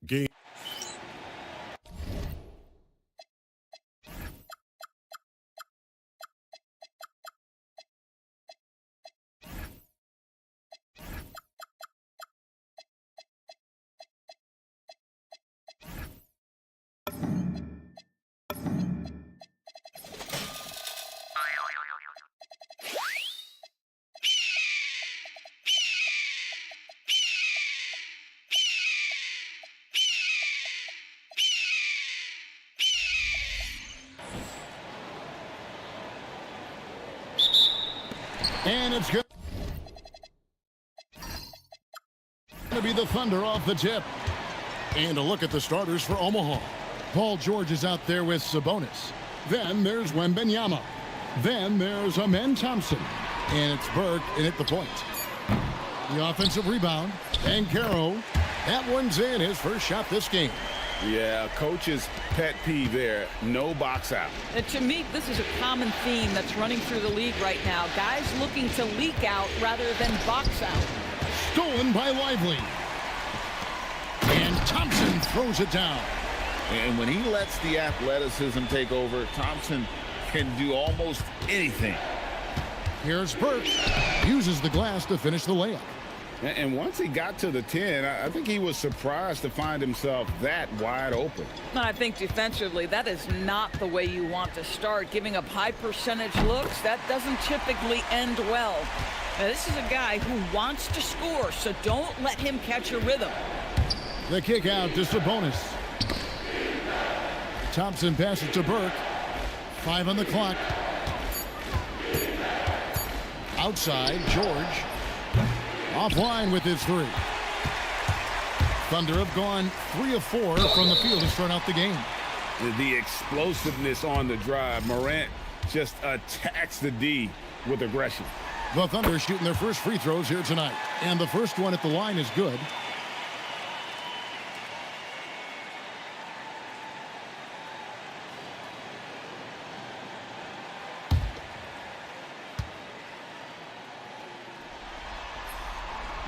Game. And it's going to be the Thunder off the tip. And a look at the starters for Omaha. Paul George is out there with Sabonis. Then there's Wembanyama. Then there's Amen Thompson. And it's Burke in at the point. The offensive rebound. And Caro. That one's in, his first shot this game. Yeah, coach's pet peeve there. No box out. To me, this is a common theme that's running through the league right now. Guys looking to leak out rather than box out. Stolen by Lively. And Thompson throws it down. And when he lets the athleticism take over, Thompson can do almost anything. Here's Burke. Uses the glass to finish the layup. And once he got to the 10, I think he was surprised to find himself that wide open. I think defensively, that is not the way you want to start. Giving up high percentage looks, that doesn't typically end well. Now, this is a guy who wants to score, so don't let him catch a rhythm. The kick out to Sabonis. Thompson passes to Burke. 5 on the clock. Outside, George. Offline with his 3. Thunder have gone 3 of 4 from the field to start out the game. The explosiveness on the drive. Morant just attacks the D with aggression. The Thunder shooting their first free throws here tonight. And the first one at the line is good.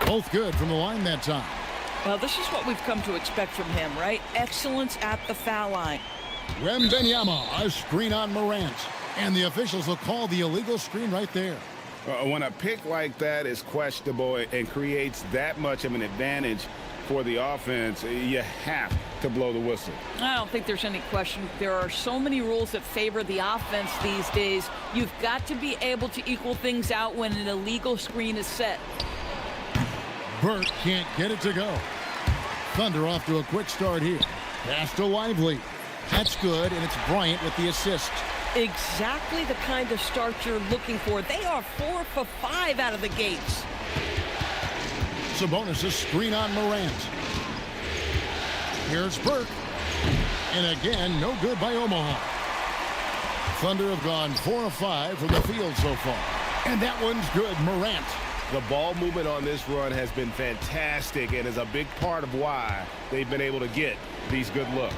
Both good from the line that time. Well, this is what we've come to expect from him, right? Excellence at the foul line. Wembanyama, a screen on Morant. And the officials will call the illegal screen right there. When a pick like that is questionable and creates that much of an advantage for the offense, you have to blow the whistle. I don't think there's any question. There are so many rules that favor the offense these days. You've got to be able to equal things out when an illegal screen is set. Burke can't get it to go. Thunder off to a quick start here. Pass to Lively. That's good, and it's Bryant with the assist. Exactly the kind of start you're looking for. They are 4 for 5 out of the gates. Sabonis a screen on Morant. Here's Burke. And again, no good by Omaha. Thunder have gone 4 of 5 from the field so far. And that one's good, Morant. The ball movement on this run has been fantastic and is a big part of why they've been able to get these good looks.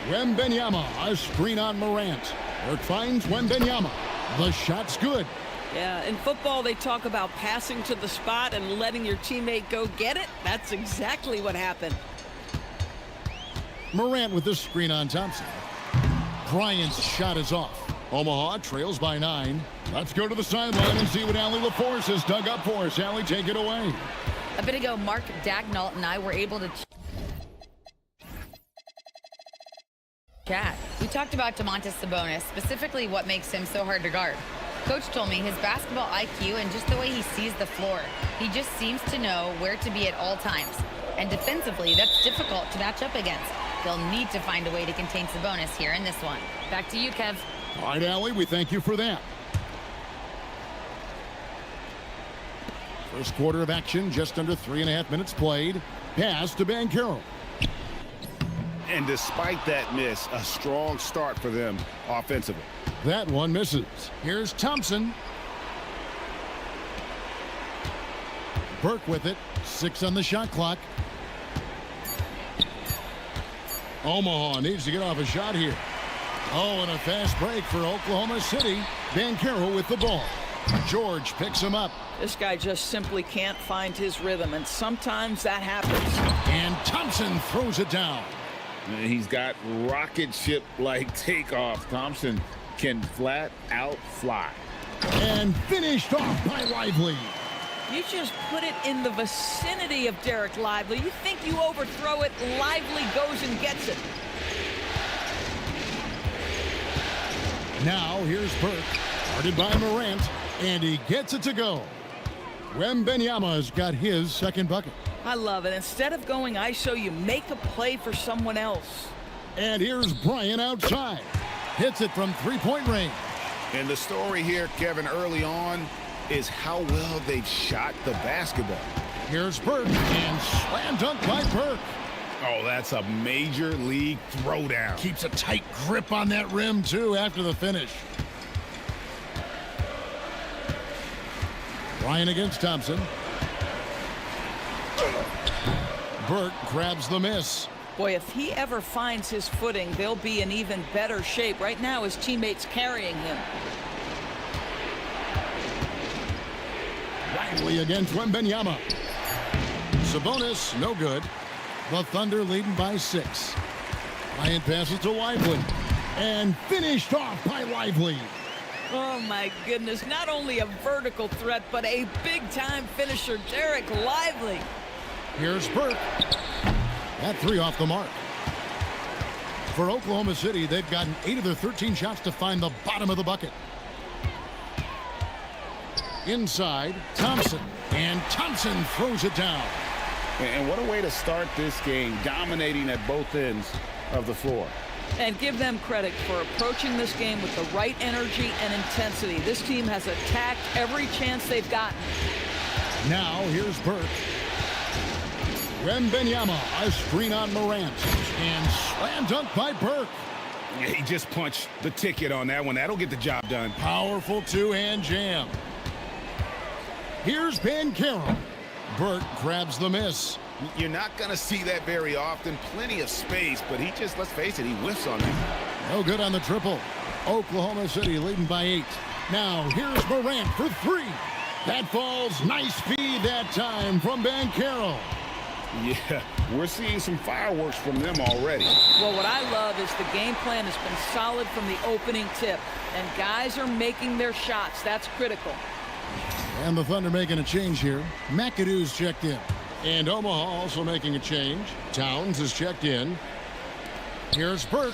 Wembanyama, a screen on Morant. Burke finds Wembanyama. The shot's good. Yeah, in football, they talk about passing to the spot and letting your teammate go get it. That's exactly what happened. Morant with the screen on Thompson. Bryant's shot is off. Omaha trails by 9. Let's go to the sideline and see what Allie LaForce has dug up for us. Allie, take it away. A bit ago, Mark Dagnall and I were able to chat. We talked about Domantas Sabonis, specifically what makes him so hard to guard. Coach told me his basketball IQ and just the way he sees the floor. He just seems to know where to be at all times. And defensively, that's difficult to match up against. They'll need to find a way to contain Sabonis here in this one. Back to you, Kev. All right, Allie, we thank you for that. First quarter of action, just under 3.5 minutes played. Pass to Banchero. And despite that miss, a strong start for them offensively. That one misses. Here's Thompson. Burke with it. 6 on the shot clock. Omaha needs to get off a shot here. Oh, and a fast break for Oklahoma City. Banchero with the ball. George picks him up. This guy just simply can't find his rhythm, and sometimes that happens. And Thompson throws it down. He's got rocket ship-like takeoff. Thompson can flat out fly. And finished off by Lively. You just put it in the vicinity of Derek Lively. You think you overthrow it, Lively goes and gets it. Now here's Burke, guarded by Morant, and he gets it to go. Wembanyama's got his second bucket. I love it. Instead of going ISO, you make a play for someone else. And here's Bryant outside. Hits it from three-point range. And the story here, Kevin, early on is how well they've shot the basketball. Here's Burke, and slam dunk by Burke. Oh, that's a major league throwdown. Keeps a tight grip on that rim, too, after the finish. Bryant against Thompson. Burke grabs the miss. Boy, if he ever finds his footing, they'll be in even better shape. Right now, his teammates carrying him. Lively against Wembanyama. Sabonis, no good. The Thunder leading by 6. Bryant passes to Lively. And finished off by Lively. Oh, my goodness. Not only a vertical threat, but a big-time finisher, Derek Lively. Here's Burke. That 3 off the mark. For Oklahoma City, they've gotten 8 of their 13 shots to find the bottom of the bucket. Inside, Thompson. And Thompson throws it down. And what a way to start this game, dominating at both ends of the floor. And give them credit for approaching this game with the right energy and intensity. This team has attacked every chance they've gotten. Now, here's Burke. Wembanyama, a screen on Morant. And slam dunk by Burke. Yeah, he just punched the ticket on that one. That'll get the job done. Powerful two-hand jam. Here's Banchero. Burke grabs the miss. You're not going to see that very often. Plenty of space, but he just, let's face it, he whiffs on it. No good on the triple. Oklahoma City leading by 8. Now, here's Morant for 3. That falls. Nice speed that time from Banchero. Yeah, we're seeing some fireworks from them already. Well, what I love is the game plan has been solid from the opening tip, and guys are making their shots. That's critical. And the Thunder making a change here. McAdoo's checked in. And Omaha also making a change. Towns is checked in. Here's Burke.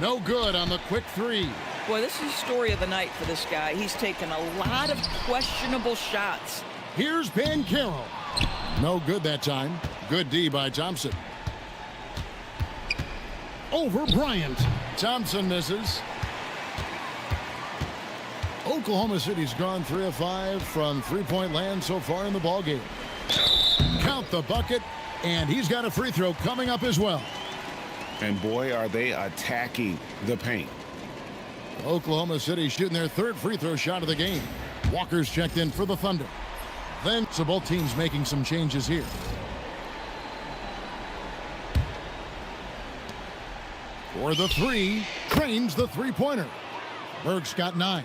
No good on the quick 3. Boy, this is the story of the night for this guy. He's taken a lot of questionable shots. Here's Banchero. No good that time. Good D by Thompson. Over Bryant. Thompson misses. Oklahoma City's gone 3 of 5 from three-point land so far in the ballgame. Count the bucket, and he's got a free throw coming up as well. And boy, are they attacking the paint. Oklahoma City shooting their 3rd free throw shot of the game. Walker's checked in for the Thunder. Then, so both teams making some changes here. For the 3, trains the three-pointer. Burke's got 9.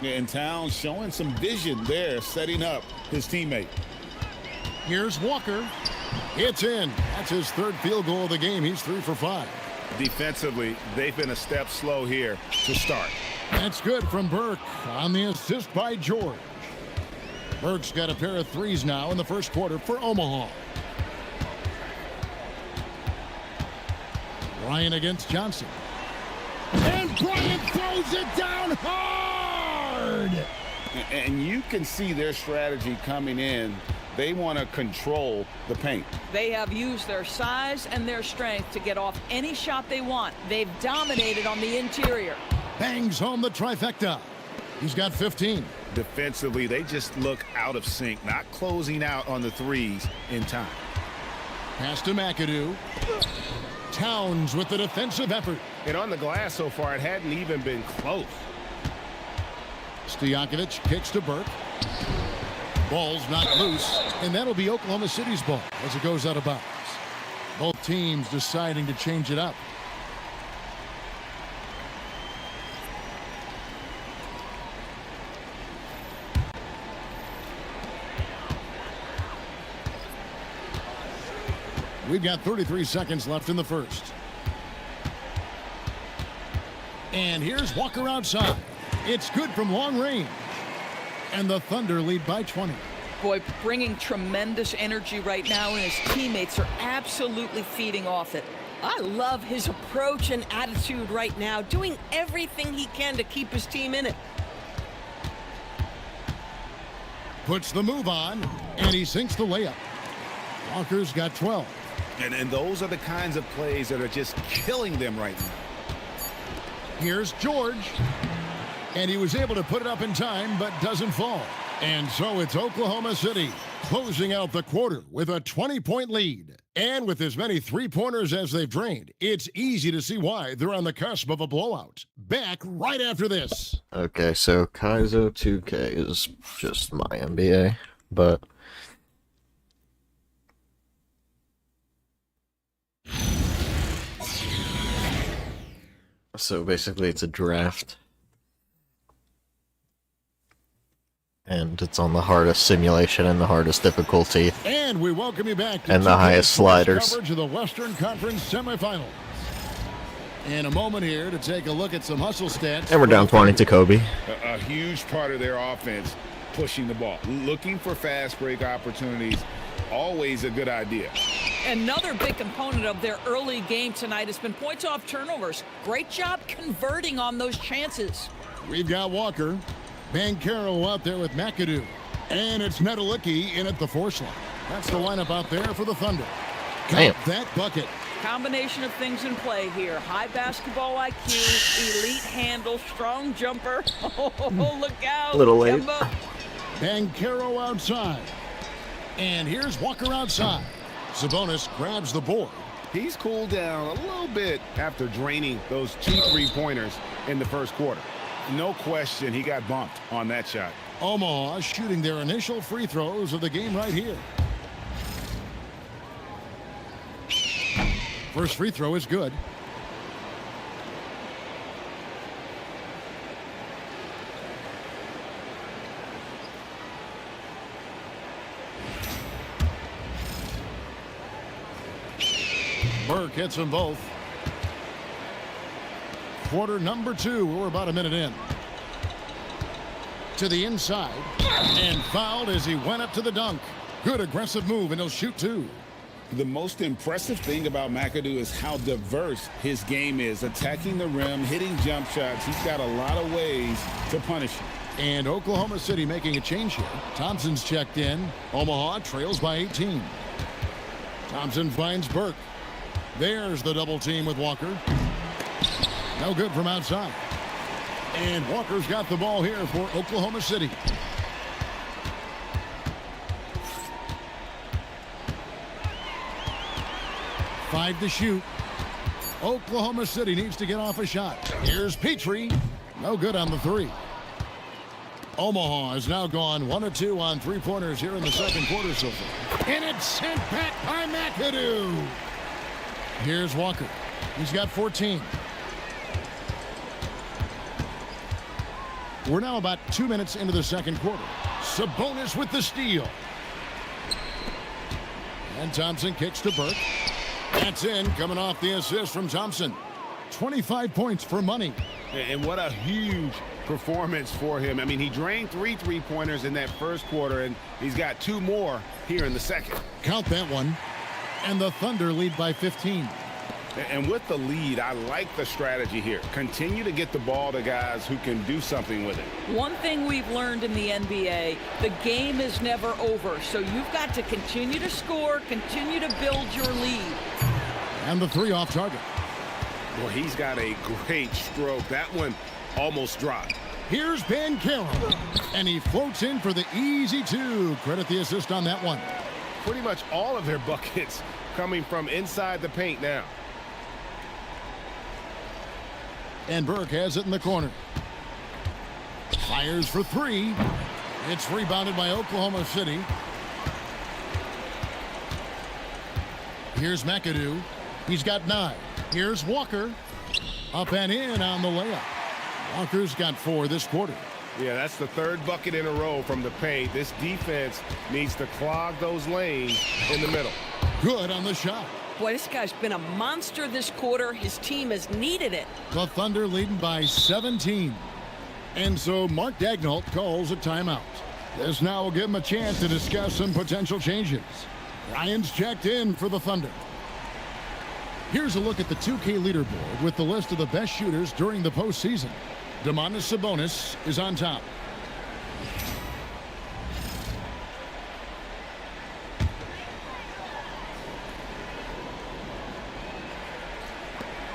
And Towns showing some vision there, setting up his teammate. Here's Walker. It's in. That's his 3rd field goal of the game. He's 3 for 5. Defensively, they've been a step slow here to start. That's good from Burke on the assist by George. Burke's got a pair of 3s now in the first quarter for Omaha. Bryant against Johnson. And Bryant throws it down hard! And you can see their strategy coming in. They want to control the paint. They have used their size and their strength to get off any shot they want. They've dominated on the interior. Bangs home the trifecta. He's got 15. Defensively, they just look out of sync, not closing out on the 3s in time. Pass to McAdoo. Towns with the defensive effort. And on the glass so far, it hadn't even been close. Stojakovic kicks to Burke. Ball's not loose, and that'll be Oklahoma City's ball as it goes out of bounds. Both teams deciding to change it up. We've got 33 seconds left in the first. And here's Walker outside. It's good from long range. And the Thunder lead by 20. Boy, bringing tremendous energy right now, and his teammates are absolutely feeding off it. I love his approach and attitude right now, doing everything he can to keep his team in it. Puts the move on, and he sinks the layup. Walker's got 12. And those are the kinds of plays that are just killing them right now. Here's George. And he was able to put it up in time, but doesn't fall. And so it's Oklahoma City closing out the quarter with a 20-point lead. And with as many three-pointers as they've drained, it's easy to see why they're on the cusp of a blowout. Back right after this. Okay, so Kaizo 2K is just my NBA, but so basically it's a draft. And it's on the hardest simulation and the hardest difficulty. And we welcome you back to and the highest sliders. Coverage of the Western Conference semifinals. In a moment here to take a look at some hustle stats. And we're down 20 to Kobe. A huge part of their offense, pushing the ball. Looking for fast break opportunities, always a good idea. Another big component of their early game tonight has been points off turnovers. Great job converting on those chances. We've got Walker. Bankero out there with McAdoo. And it's Nedelicki in at the force line. That's the lineup out there for the Thunder. Got that bucket. Combination of things in play here. High basketball IQ, elite handle, strong jumper. Oh, look out. Little late. Bankero outside. And here's Walker outside. Sabonis grabs the board. He's cooled down a little bit after draining those 2 3-pointers in the first quarter. No question, he got bumped on that shot. Omaha shooting their initial free throws of the game right here. First free throw is good. Burke hits them both. Quarter number 2. We're about a minute in. To the inside. And fouled as he went up to the dunk. Good aggressive move, and he'll shoot 2. The most impressive thing about McAdoo is how diverse his game is. Attacking the rim, hitting jump shots. He's got a lot of ways to punish you. And Oklahoma City making a change here. Thompson's checked in. Omaha trails by 18. Thompson finds Burke. There's the double team with Walker. No good from outside. And Walker's got the ball here for Oklahoma City. Five to shoot. Oklahoma City needs to get off a shot. Here's Petrie. No good on the 3. Omaha has now gone 1 of 2 on 3-pointers here in the second quarter so far. And it's sent back by McAdoo. Here's Walker. He's got 14. We're now about 2 minutes into the second quarter. Sabonis with the steal. And Thompson kicks to Burke. That's in, coming off the assist from Thompson. 25 points for money. And what a huge performance for him. I mean, he drained 3 3-pointers in that first quarter, and he's got 2 more here in the second. Count that one. And the Thunder lead by 15. And with the lead, I like the strategy here. Continue to get the ball to guys who can do something with it. One thing we've learned in the NBA, the game is never over. So you've got to continue to score, continue to build your lead. And the 3 off target. Well, he's got a great stroke. That one almost dropped. Here's Bankero. And he floats in for the easy 2. Credit the assist on that one. Pretty much all of their buckets coming from inside the paint now. And Burke has it in the corner. Fires for 3. It's rebounded by Oklahoma City. Here's McAdoo. He's got 9. Here's Walker. Up and in on the layup. Walker's got 4 this quarter. Yeah, that's the 3rd bucket in a row from the paint. This defense needs to clog those lanes in the middle. Good on the shot. Boy, this guy's been a monster this quarter. His team has needed it. The Thunder leading by 17. And so Mark Daigneault calls a timeout. This now will give him a chance to discuss some potential changes. Ryan's checked in for the Thunder. Here's a look at the 2K leaderboard with the list of the best shooters during the postseason. Domantas Sabonis is on top.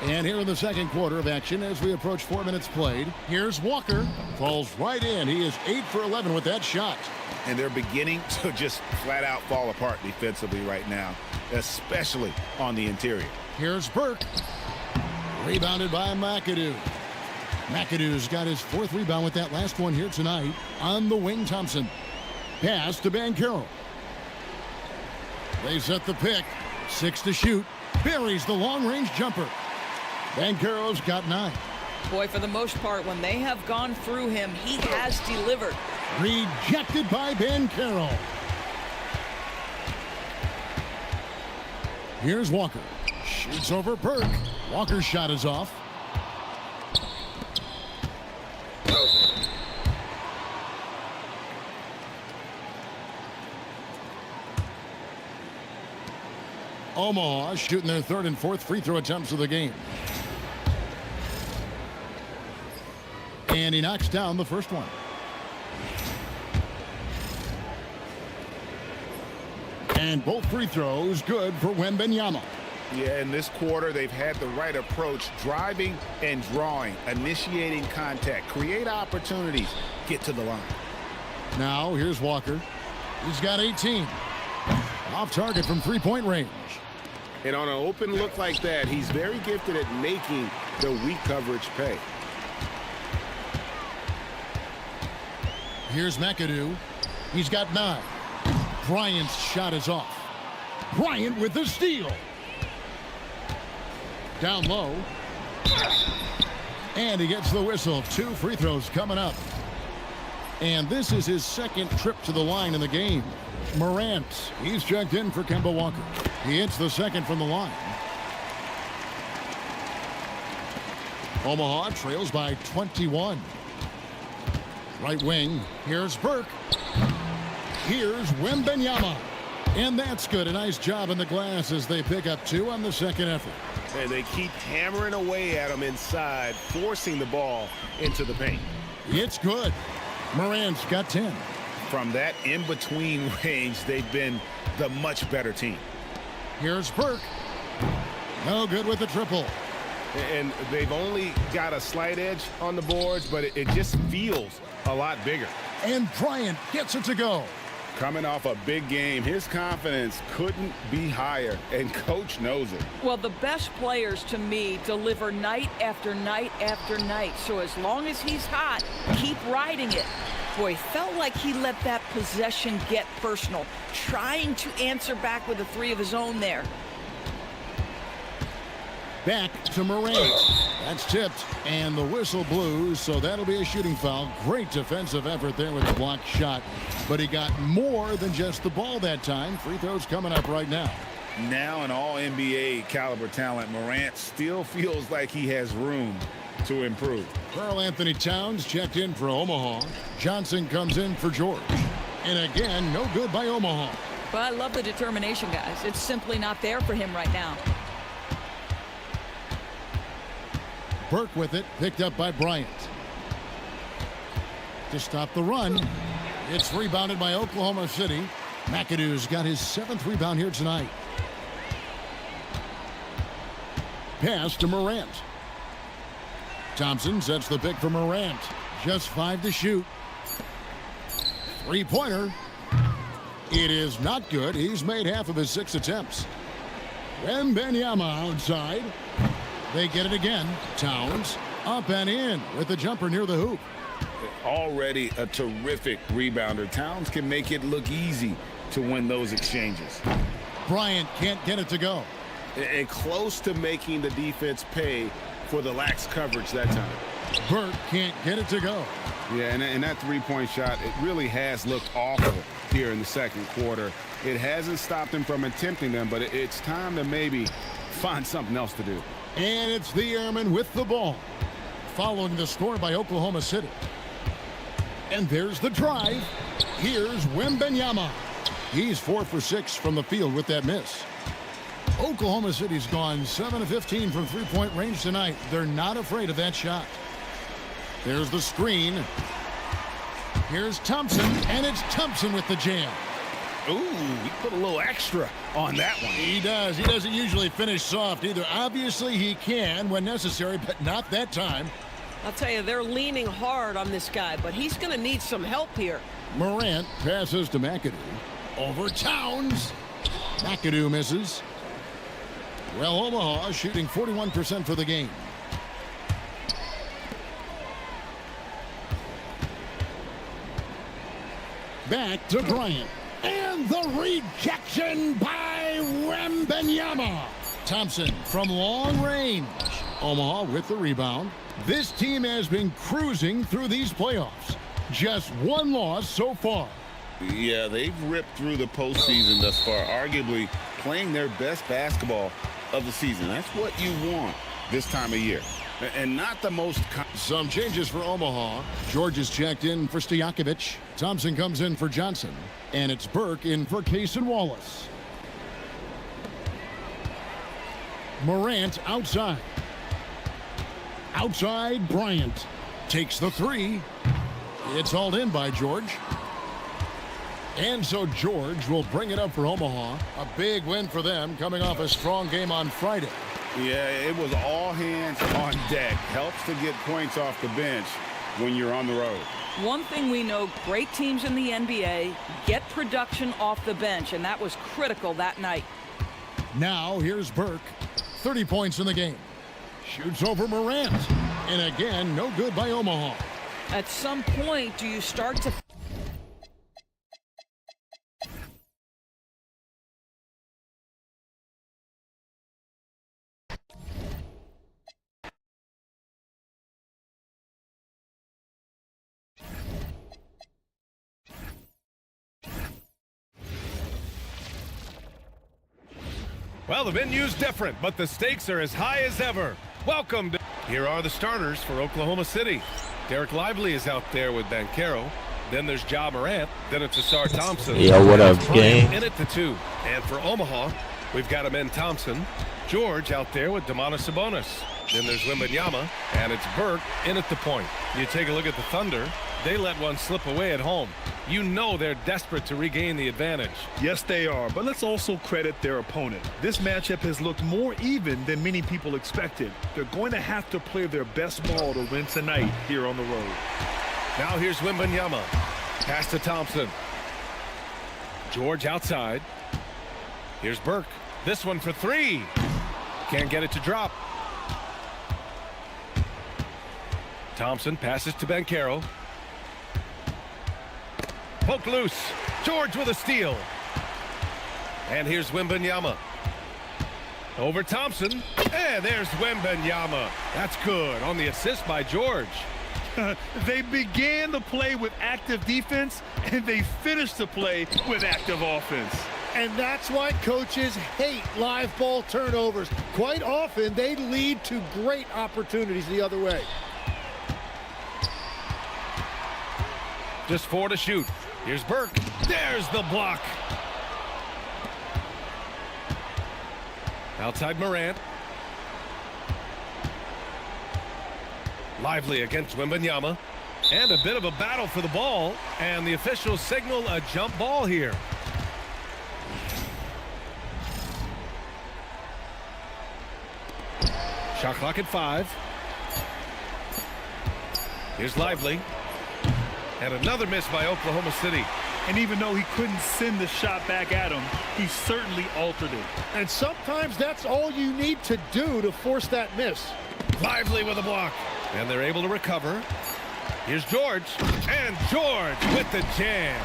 And here in the second quarter of action as we approach 4 minutes played. Here's Walker. Falls right in. He is 8 for 11 with that shot. And they're beginning to just flat out fall apart defensively right now, especially on the interior. Here's Burke. Rebounded by McAdoo. McAdoo's got his 4th rebound with that last one here tonight. On the wing, Thompson. Pass to Banchero. They set the pick. 6 to shoot. Buries the long-range jumper. Banchero's got 9. Boy, for the most part, when they have gone through him, he has delivered. Rejected by Banchero. Here's Walker. Shoots over Burke. Walker's shot is off. Omaha shooting their 3rd and 4th free throw attempts of the game. And he knocks down the first one. And both free throws good for Wembanyama. Yeah, in this quarter, they've had the right approach, driving and drawing, initiating contact, create opportunities, get to the line. Now, here's Walker. He's got 18. Off target from three-point range. And on an open look like that, he's very gifted at making the weak coverage pay. Here's McAdoo. He's got 9. Bryant's shot is off. Bryant with the steal. Down low. And he gets the whistle. 2 free throws coming up. And this is his 2nd trip to the line in the game. Morant, he's checked in for Kemba Walker. He hits the 2nd from the line. Omaha trails by 21. Right wing, here's Burke. Here's Wembanyama. And that's good. A nice job in the glass as they pick up 2 on the 2nd effort. And they keep hammering away at him inside, forcing the ball into the paint. It's good. Morant's got 10. From that in-between range, they've been the much better team. Here's Burke. No good with the triple. And they've only got a slight edge on the boards, but it just feels a lot bigger. And Bryant gets it to go. Coming off a big game, his confidence couldn't be higher, and coach knows it. Well, the best players to me deliver night after night after night. So as long as he's hot, keep riding it. Boy, felt like he let that possession get personal, trying to answer back with a 3 of his own there. Back to Morant. That's tipped, and the whistle blew, so that'll be a shooting foul. Great defensive effort there with the blocked shot, but he got more than just the ball that time. Free throws coming up right now. Now an all-NBA caliber talent, Morant still feels like he has room to improve. Karl Anthony Towns checked in for Omaha. Johnson comes in for George. And again, no good by Omaha. But I love the determination, guys. It's simply not there for him right now. Burke with it, picked up by Bryant. To stop the run, it's rebounded by Oklahoma City. McAdoo's got his 7th rebound here tonight. Pass to Morant. Thompson sets the pick for Morant. Just 5 to shoot. 3-pointer. It is not good. He's made half of his 6 attempts. Wembanyama outside. They get it again. Towns up and in with the jumper near the hoop. Already a terrific rebounder. Towns can make it look easy to win those exchanges. Bryant can't get it to go. And close to making the defense pay for the lax coverage that time. Burke can't get it to go. Yeah, and that 3-point shot, it really has looked awful here in the second quarter. It hasn't stopped them from attempting them, but it's time to maybe find something else to do. And it's the Airmen with the ball, following the score by Oklahoma City. And there's the drive. Here's Wembanyama. He's 4 for 6 from the field with that miss. Oklahoma City's gone 7 of 15 from three-point range tonight. They're not afraid of that shot. There's the screen. Here's Thompson, and it's Thompson with the jam. Ooh, he put a little extra on that one. He does. He doesn't usually finish soft either. Obviously, he can when necessary, but not that time. I'll tell you, they're leaning hard on this guy, but he's going to need some help here. Morant passes to McAdoo. Over Towns. McAdoo misses. Well, Omaha shooting 41% for the game. Back to Bryant. And the rejection by Wembanyama. Thompson from long range. Omaha with the rebound. This team has been cruising through these playoffs. Just one loss so far. Yeah, they've ripped through the postseason thus far, arguably playing their best basketball of the season. That's what you want this time of year. And not the most... Some changes for Omaha. George is checked in for Stojakovic. Thompson comes in for Johnson. And it's Burke in for Case and Wallace. Morant outside. Outside, Bryant takes the three. It's hauled in by George. And so George will bring it up for Omaha. A big win for them coming off a strong game on Friday. Yeah, it was all hands on deck. Helps to get points off the bench when you're on the road. One thing we know, great teams in the NBA get production off the bench, and that was critical that night. Now here's Burke. 30 points in the game. Shoots over Morant. And again, no good by Omaha. At some point, do you start to... Well, the venue's different, but the stakes are as high as ever. Welcome to... Here are the starters for Oklahoma City. Derek Lively is out there with Banchero. Then there's Ja Morant. Then it's Asar Thompson. Yo, what up, gang? In it to 2. And for Omaha, we've got Amen Thompson. George out there with Domantas Sabonis. Then there's Wembanyama, and it's Burke in at the point. You take a look at the Thunder. They let one slip away at home. You know they're desperate to regain the advantage. Yes, they are, but let's also credit their opponent. This matchup has looked more even than many people expected. They're going to have to play their best ball to win tonight here on the road. Now here's Wembanyama. Pass to Thompson. George outside. Here's Burke. This one for 3. Can't get it to drop. Thompson passes to Banchero. Poked loose. George with a steal. And here's Wembanyama. Over Thompson. And there's Wembanyama. That's good on the assist by George. They began to play with active defense, and they finished the play with active offense. And that's why coaches hate live ball turnovers. Quite often, they lead to great opportunities the other way. Just 4 to shoot. Here's Burke. There's the block. Outside Morant. Lively against Wembanyama. And a bit of a battle for the ball. And the officials signal a jump ball here. Shot clock at 5. Here's Lively. And another miss by Oklahoma City. And even though he couldn't send the shot back at him, he certainly altered it. And sometimes that's all you need to do to force that miss. Lively with a block. And they're able to recover. Here's George. And George with the jam.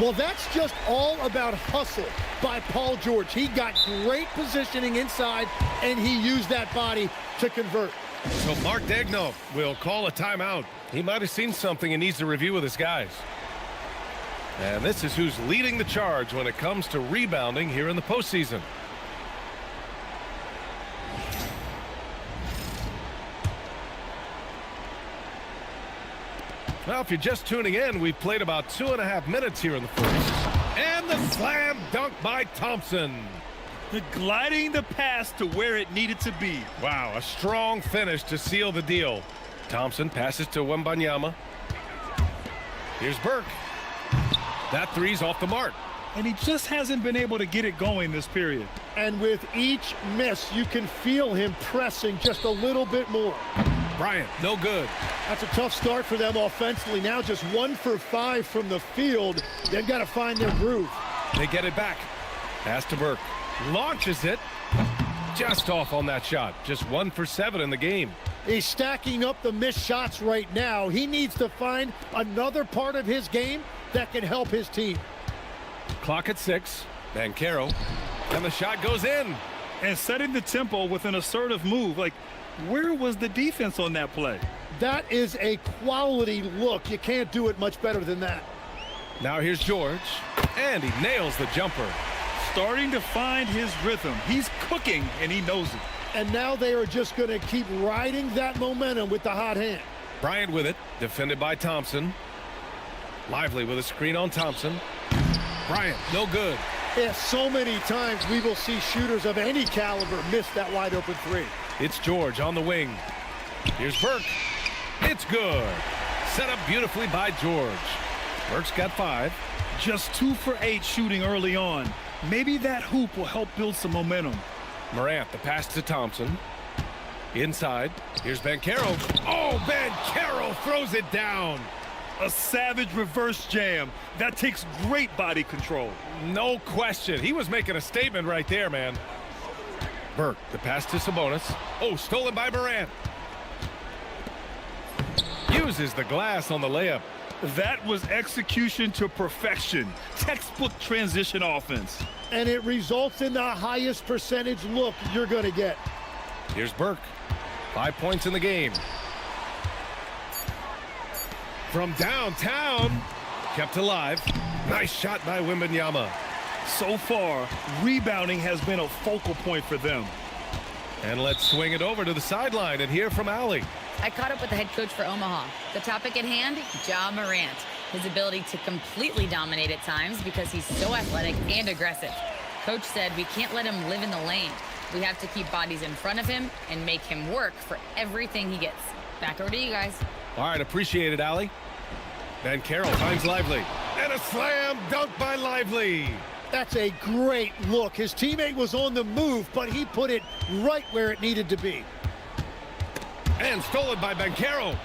Well, that's just all about hustle by Paul George. He got great positioning inside, and he used that body to convert. So Mark Daigneault will call a timeout. He might have seen something and needs to review with his guys. And this is who's leading the charge when it comes to rebounding here in the postseason. Well, if you're just tuning in, we've played about 2.5 minutes here in the first. And the slam dunk by Thompson. Gliding the pass to where it needed to be. Wow, a strong finish to seal the deal. Thompson passes to Wembanyama. Here's Burke. That three's off the mark. And he just hasn't been able to get it going this period. And with each miss, you can feel him pressing just a little bit more. Bryant, no good. That's a tough start for them offensively. Now just 1 for 5 from the field. They've got to find their groove. They get it back. Pass to Burke. Launches it. Just off on that shot. Just 1 for 7 in the game. He's stacking up the missed shots right now. He needs to find another part of his game that can help his team. Clock at 6. Banchero. And the shot goes in. And setting the tempo with an assertive move. Like, where was the defense on that play? That is a quality look. You can't do it much better than that. Now here's George. And he nails the jumper. Starting to find his rhythm. He's cooking, and he knows it. And now they are just going to keep riding that momentum with the hot hand. Bryant with it. Defended by Thompson. Lively with a screen on Thompson. Bryant, no good. Yeah, so many times we will see shooters of any caliber miss that wide open three. It's George on the wing. Here's Burke. It's good. Set up beautifully by George. Burke's got 5. Just 2 for 8 shooting early on. Maybe that hoop will help build some momentum. Morant, the pass to Thompson. Inside. Here's Banchero. Oh, Banchero throws it down. A savage reverse jam. That takes great body control. No question. He was making a statement right there, man. Burke, the pass to Sabonis. Oh, stolen by Morant. Uses the glass on the layup. That was execution to perfection. Textbook transition offense. And it results in the highest percentage look you're going to get. Here's Burke. 5 points in the game. From downtown. Kept alive. Nice shot by Wembanyama. So far, rebounding has been a focal point for them. And let's swing it over to the sideline and hear from Allie. I caught up with the head coach for Omaha. The topic at hand, Ja Morant. His ability to completely dominate at times because he's so athletic and aggressive. Coach said we can't let him live in the lane. We have to keep bodies in front of him and make him work for everything he gets. Back over to you guys. All right, appreciate it, Allie. Banchero finds Lively. And a slam dunk by Lively. That's a great look. His teammate was on the move, but he put it right where it needed to be. And stolen by Banchero.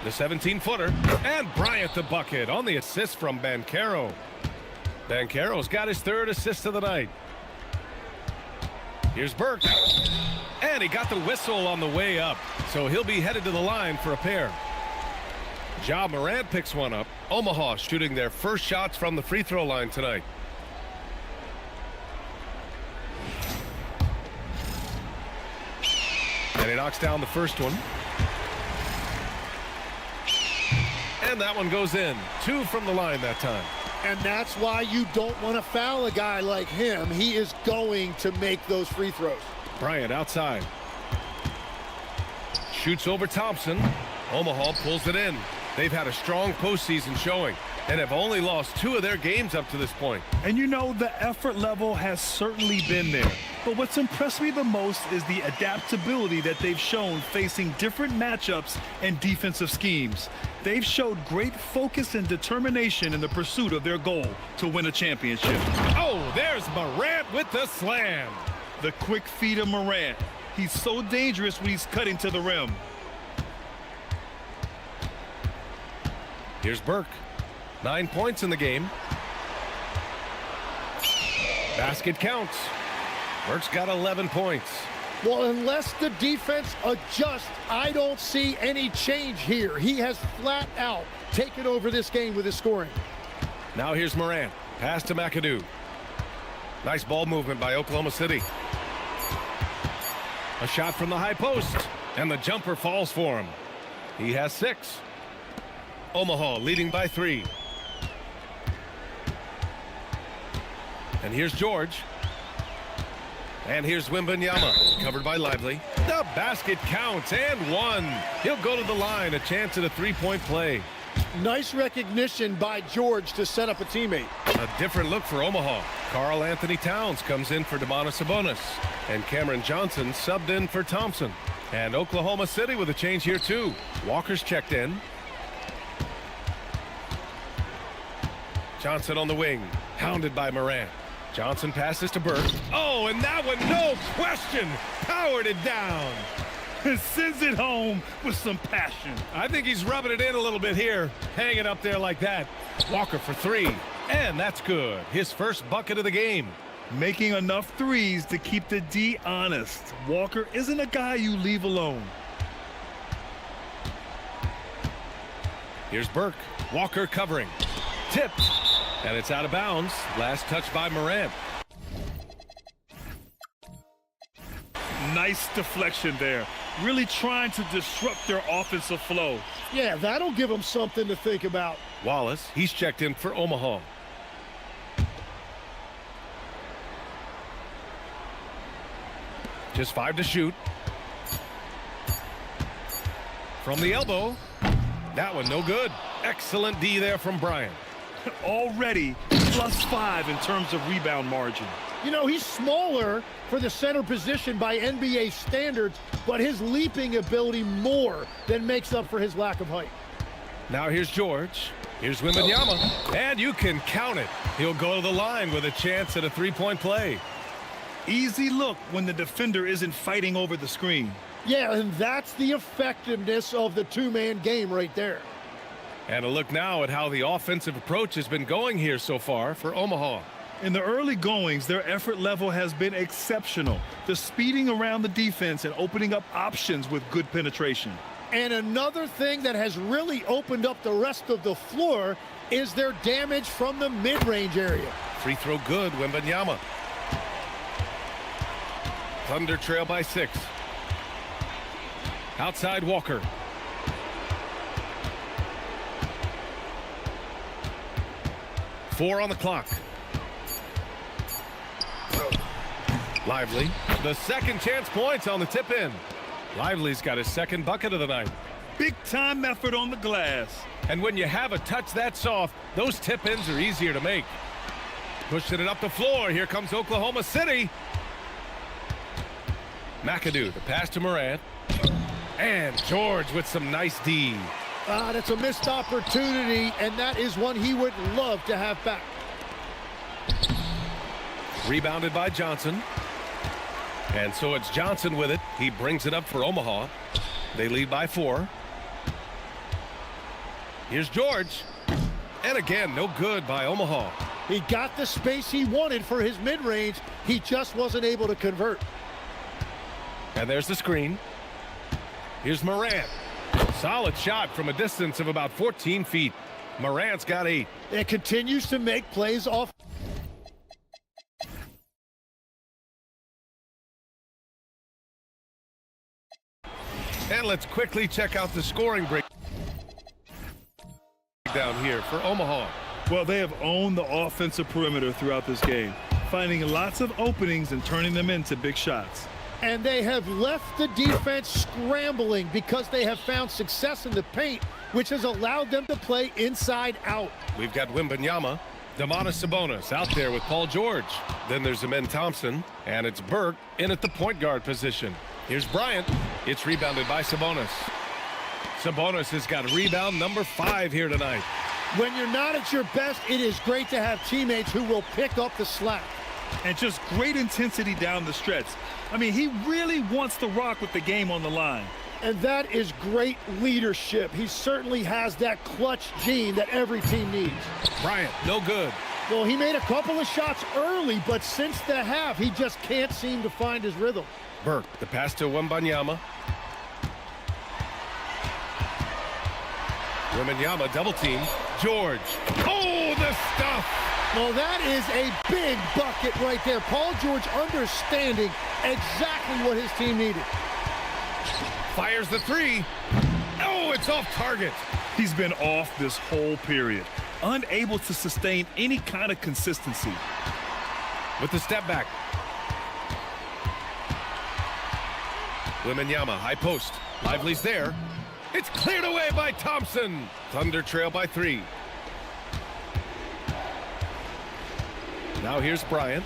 The 17-footer. And Bryant the bucket on the assist from Banchero. Banchero's got his 3rd assist of the night. Here's Burke. And he got the whistle on the way up. So he'll be headed to the line for a pair. Ja Morant picks one up. Omaha shooting their first shots from the free throw line tonight. And he knocks down the first one. And that one goes in. 2 from the line that time. And that's why you don't want to foul a guy like him. He is going to make those free throws. Bryant outside. Shoots over Thompson. Omaha pulls it in. They've had a strong postseason showing and have only lost 2 of their games up to this point. And you know, the effort level has certainly been there. But what's impressed me the most is the adaptability that they've shown facing different matchups and defensive schemes. They've showed great focus and determination in the pursuit of their goal to win a championship. Oh, there's Morant with the slam. The quick feet of Morant. He's so dangerous when he's cutting to the rim. Here's Burke. 9 points in the game. Basket counts. Burke's got 11 points. Well, unless the defense adjusts, I don't see any change here. He has flat out taken over this game with his scoring. Now here's Morant. Pass to McAdoo. Nice ball movement by Oklahoma City. A shot from the high post. And the jumper falls for him. He has 6. Omaha leading by 3. And here's George. And here's Wembanyama, covered by Lively. The basket counts, and 1. He'll go to the line, a chance at a 3-point play. Nice recognition by George to set up a teammate. A different look for Omaha. Karl Anthony Towns comes in for Domantas Sabonis. And Cameron Johnson subbed in for Thompson. And Oklahoma City with a change here too. Walker's checked in. Johnson on the wing, hounded by Morant. Johnson passes to Burke. Oh, and that one, no question, powered it down. Sends it home with some passion. I think he's rubbing it in a little bit here, hanging up there like that. Walker for 3, and that's good. His first bucket of the game. Making enough threes to keep the D honest. Walker isn't a guy you leave alone. Here's Burke. Walker covering. Tipped. And it's out of bounds. Last touch by Morant. Nice deflection there. Really trying to disrupt their offensive flow. Yeah, that'll give them something to think about. Wallace, he's checked in for Omaha. Just 5 to shoot. From the elbow. That one no good. Excellent D there from Bryant. Already +5 in terms of rebound margin. You know, he's smaller for the center position by NBA standards, but his leaping ability more than makes up for his lack of height. Now here's George. Here's Wembanyama. And you can count it. He'll go to the line with a chance at a 3-point play. Easy look when the defender isn't fighting over the screen. Yeah, and that's the effectiveness of the two-man game right there. And a look now at how the offensive approach has been going here so far for Omaha. In the early goings, their effort level has been exceptional. The speeding around the defense and opening up options with good penetration. And another thing that has really opened up the rest of the floor is their damage from the mid-range area. Free throw good, Wembanyama. Thunder trail by 6. Outside Walker. Four on the clock. Lively. The second chance points on the tip in. Lively's got his second bucket of the night. Big time effort on the glass. And when you have a touch that soft, those tip ins are easier to make. Pushing it up the floor. Here comes Oklahoma City. McAdoo, the pass to Morant. And George with some nice D. That's a missed opportunity, and that is one he would love to have back. Rebounded by Johnson. And so it's Johnson with it. He brings it up for Omaha. They lead by 4. Here's George. And again, no good by Omaha. He got the space he wanted for his mid-range. He just wasn't able to convert. And there's the screen. Here's Morant. Solid shot from a distance of about 14 feet. Morant's got 8. It continues to make plays off. And let's quickly check out the scoring break down here for Omaha. Well, they have owned the offensive perimeter throughout this game, finding lots of openings and turning them into big shots. And they have left the defense scrambling because they have found success in the paint, which has allowed them to play inside out. We've got Wembanyama, Domantas Sabonis out there with Paul George. Then there's Amen Thompson, and it's Burke in at the point guard position. Here's Bryant. It's rebounded by Sabonis. Sabonis has got rebound number 5 here tonight. When you're not at your best, it is great to have teammates who will pick up the slack. And just great intensity down the stretch. I mean, he really wants to rock with the game on the line. And that is great leadership. He certainly has that clutch gene that every team needs. Bryant, no good. Well, he made a couple of shots early, but since the half, he just can't seem to find his rhythm. Burke, the pass to Wembanyama. Wembanyama double team. George. Oh, the stuff. Well, that is a big bucket right there. Paul George understanding exactly what his team needed. Fires the 3. Oh, it's off target. He's been off this whole period, unable to sustain any kind of consistency. With the step back. Wembanyama, high post. Lively's there. It's cleared away by Thompson. Thunder trail by 3. Now here's Bryant.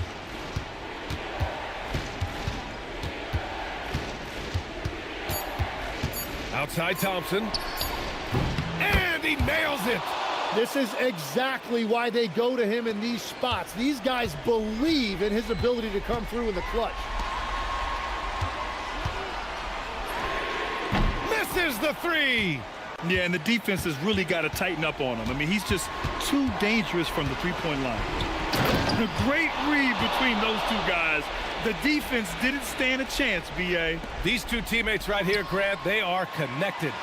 Outside Thompson. And he nails it. This is exactly why they go to him in these spots. These guys believe in his ability to come through in the clutch. Misses the 3. Yeah, and the defense has really got to tighten up on him. I mean, he's just too dangerous from the three-point line. A great read between those two guys. The defense didn't stand a chance, B.A. These two teammates right here, Grant, they are connected.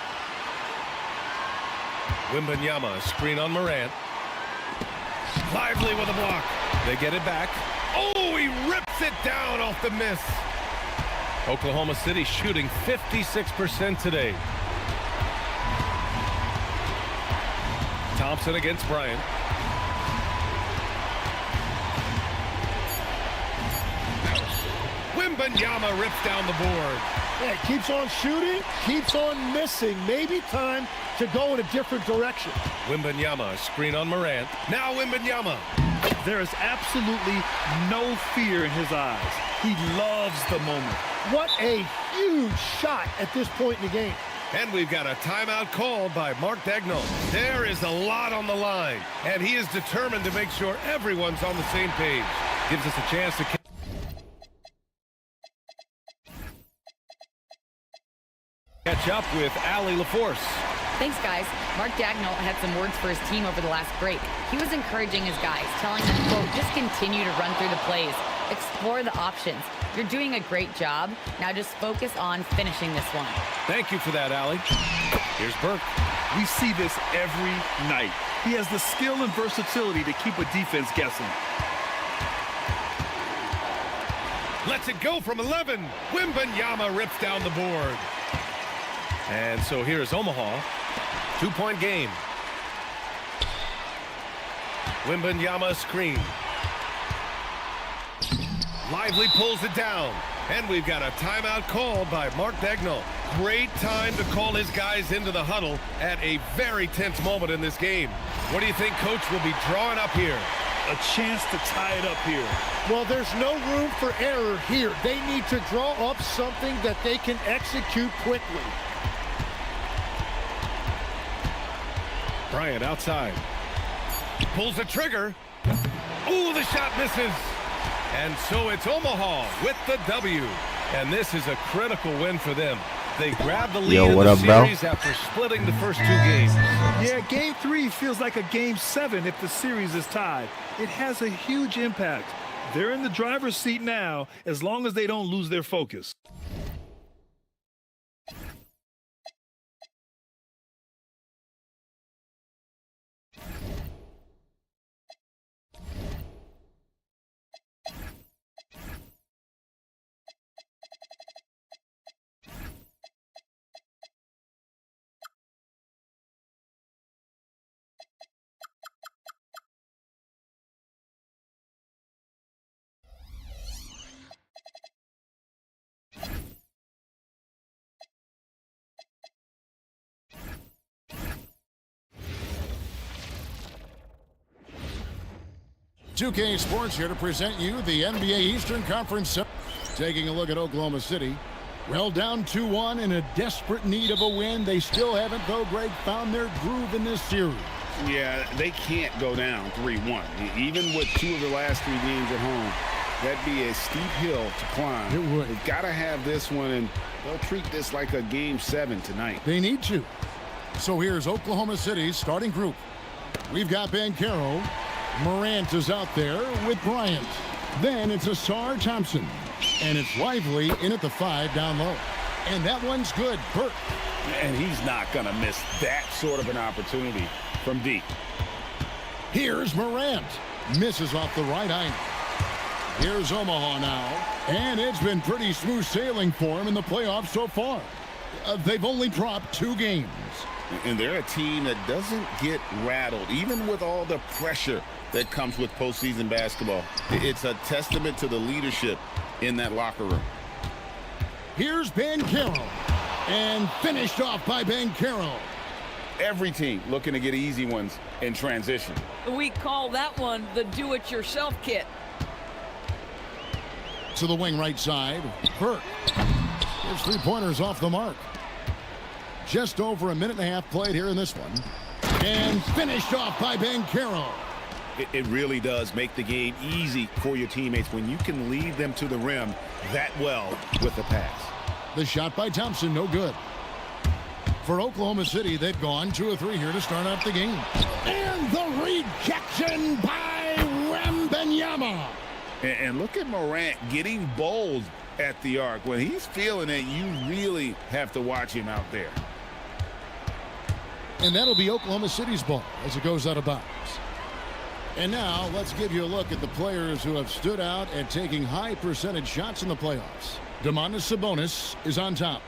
Wembanyama, screen on Morant. Lively with a block. They get it back. Oh, he rips it down off the miss. Oklahoma City shooting 56% today. Thompson against Bryant. Wembanyama rips down the board. Yeah, keeps on shooting, keeps on missing. Maybe time to go in a different direction. Wembanyama, screen on Morant. Now Wembanyama. There is absolutely no fear in his eyes. He loves the moment. What a huge shot at this point in the game. And we've got a timeout called by Mark Daigneault. There is a lot on the line, and he is determined to make sure everyone's on the same page. Gives us a chance to catch up with Allie LaForce. Thanks, guys. Mark Daigneault had some words for his team over the last break. He was encouraging his guys, telling them, quote, just continue to run through the plays, explore the options. You're doing a great job. Now just focus on finishing this one. Thank you for that, Allie. Here's Burke. We see this every night. He has the skill and versatility to keep a defense guessing. Lets it go from 11. Wembanyama rips down the board. And so here's Omaha. 2-point game. Wembanyama screen. Lively pulls it down. And we've got a timeout called by Mark Daigneault. Great time to call his guys into the huddle at a very tense moment in this game. What do you think Coach will be drawing up here? A chance to tie it up here. Well, there's no room for error here. They need to draw up something that they can execute quickly. Bryant outside. Pulls the trigger. Ooh, the shot misses. And so it's Omaha with the W. And this is a critical win for them. They grab the lead in the series after splitting the first 2 games. Yeah, Game 3 feels like a Game 7 if the series is tied. It has a huge impact. They're in the driver's seat now as long as they don't lose their focus. .2K Sports here to present you the NBA Eastern Conference. Taking a look at Oklahoma City. Well, down 2-1 in a desperate need of a win. They still haven't, though, Greg, found their groove in this series. Yeah, they can't go down 3-1. Even with 2 of the last 3 games at home, that'd be a steep hill to climb. It would. They've got to have this one, and they'll treat this like a Game 7 tonight. They need to. So here's Oklahoma City's starting group. We've got Banchero. Morant is out there with Bryant. Then it's Asar Thompson. And it's Lively in at the 5 down low. And that one's good. Burke. And he's not going to miss that sort of an opportunity from deep. Here's Morant. Misses off the right angle. Here's Omaha now. And it's been pretty smooth sailing for him in the playoffs so far. They've only dropped 2 games. And they're a team that doesn't get rattled, even with all the pressure that comes with postseason basketball. It's a testament to the leadership in that locker room. Here's Banchero, and finished off by Banchero. Every team looking to get easy ones in transition. We call that one the do-it-yourself kit. To the wing right side, Burke. His three-pointers off the mark. Just over a minute and a half played here in this one. And finished off by Banchero. It really does make the game easy for your teammates when you can lead them to the rim that well with the pass. The shot by Thompson, no good. For Oklahoma City, they've gone 2 of 3 here to start out the game. And the rejection by Wembanyama. And look at Morant getting bold at the arc. When he's feeling it, you really have to watch him out there. And that'll be Oklahoma City's ball as it goes out of bounds. And now let's give you a look at the players who have stood out and taking high percentage shots in the playoffs. Domantas Sabonis is on top.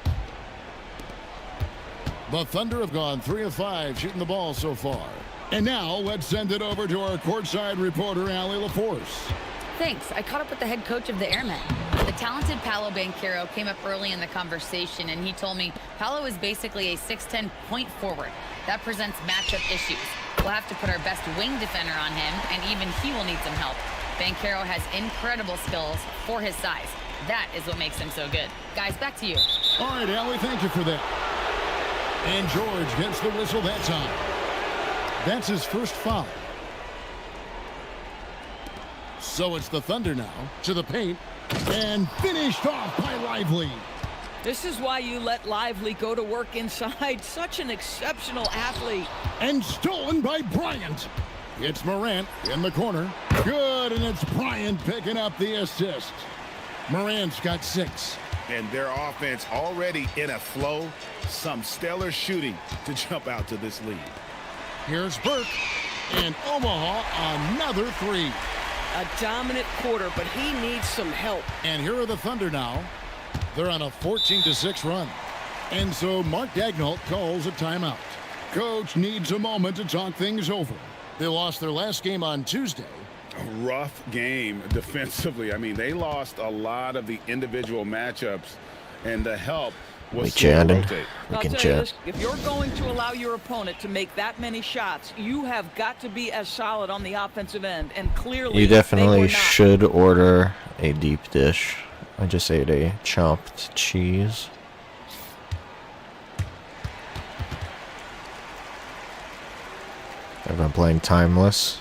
The Thunder have gone 3 of 5 shooting the ball so far. And now let's send it over to our courtside reporter, Allie LaForce. Thanks. I caught up with the head coach of the Airmen. The talented Paolo Banchero came up early in the conversation, and he told me Paolo is basically a 6'10" point forward. That presents matchup issues. We'll have to put our best wing defender on him, and even he will need some help. Banchero has incredible skills for his size. That is what makes him so good. Guys, back to you. All right, Allie, thank you for that. And George gets the whistle that time. That's his first foul. So it's the Thunder now to the paint and finished off by Lively. This is why you let Lively go to work inside. Such an exceptional athlete. And stolen by Bryant. It's Morant in the corner. Good, and it's Bryant picking up the assist. Morant's got 6. And their offense already in a flow. Some stellar shooting to jump out to this lead. Here's Burke. And Omaha, another 3. A dominant quarter, but he needs some help. And here are the Thunder now. They're on a 14-6 run. And so Mark Daigneault calls a timeout. Coach needs a moment to talk things over. They lost their last game on Tuesday. A rough game defensively. I mean, they lost a lot of the individual matchups, and the help was chatting. rotate. We I'll can tell you chat. this, if you're going to allow your opponent to make that many shots, you have got to be as solid on the offensive end, and clearly You they definitely were not. should order a deep dish. I just ate a chopped cheese. I've been playing Timeless.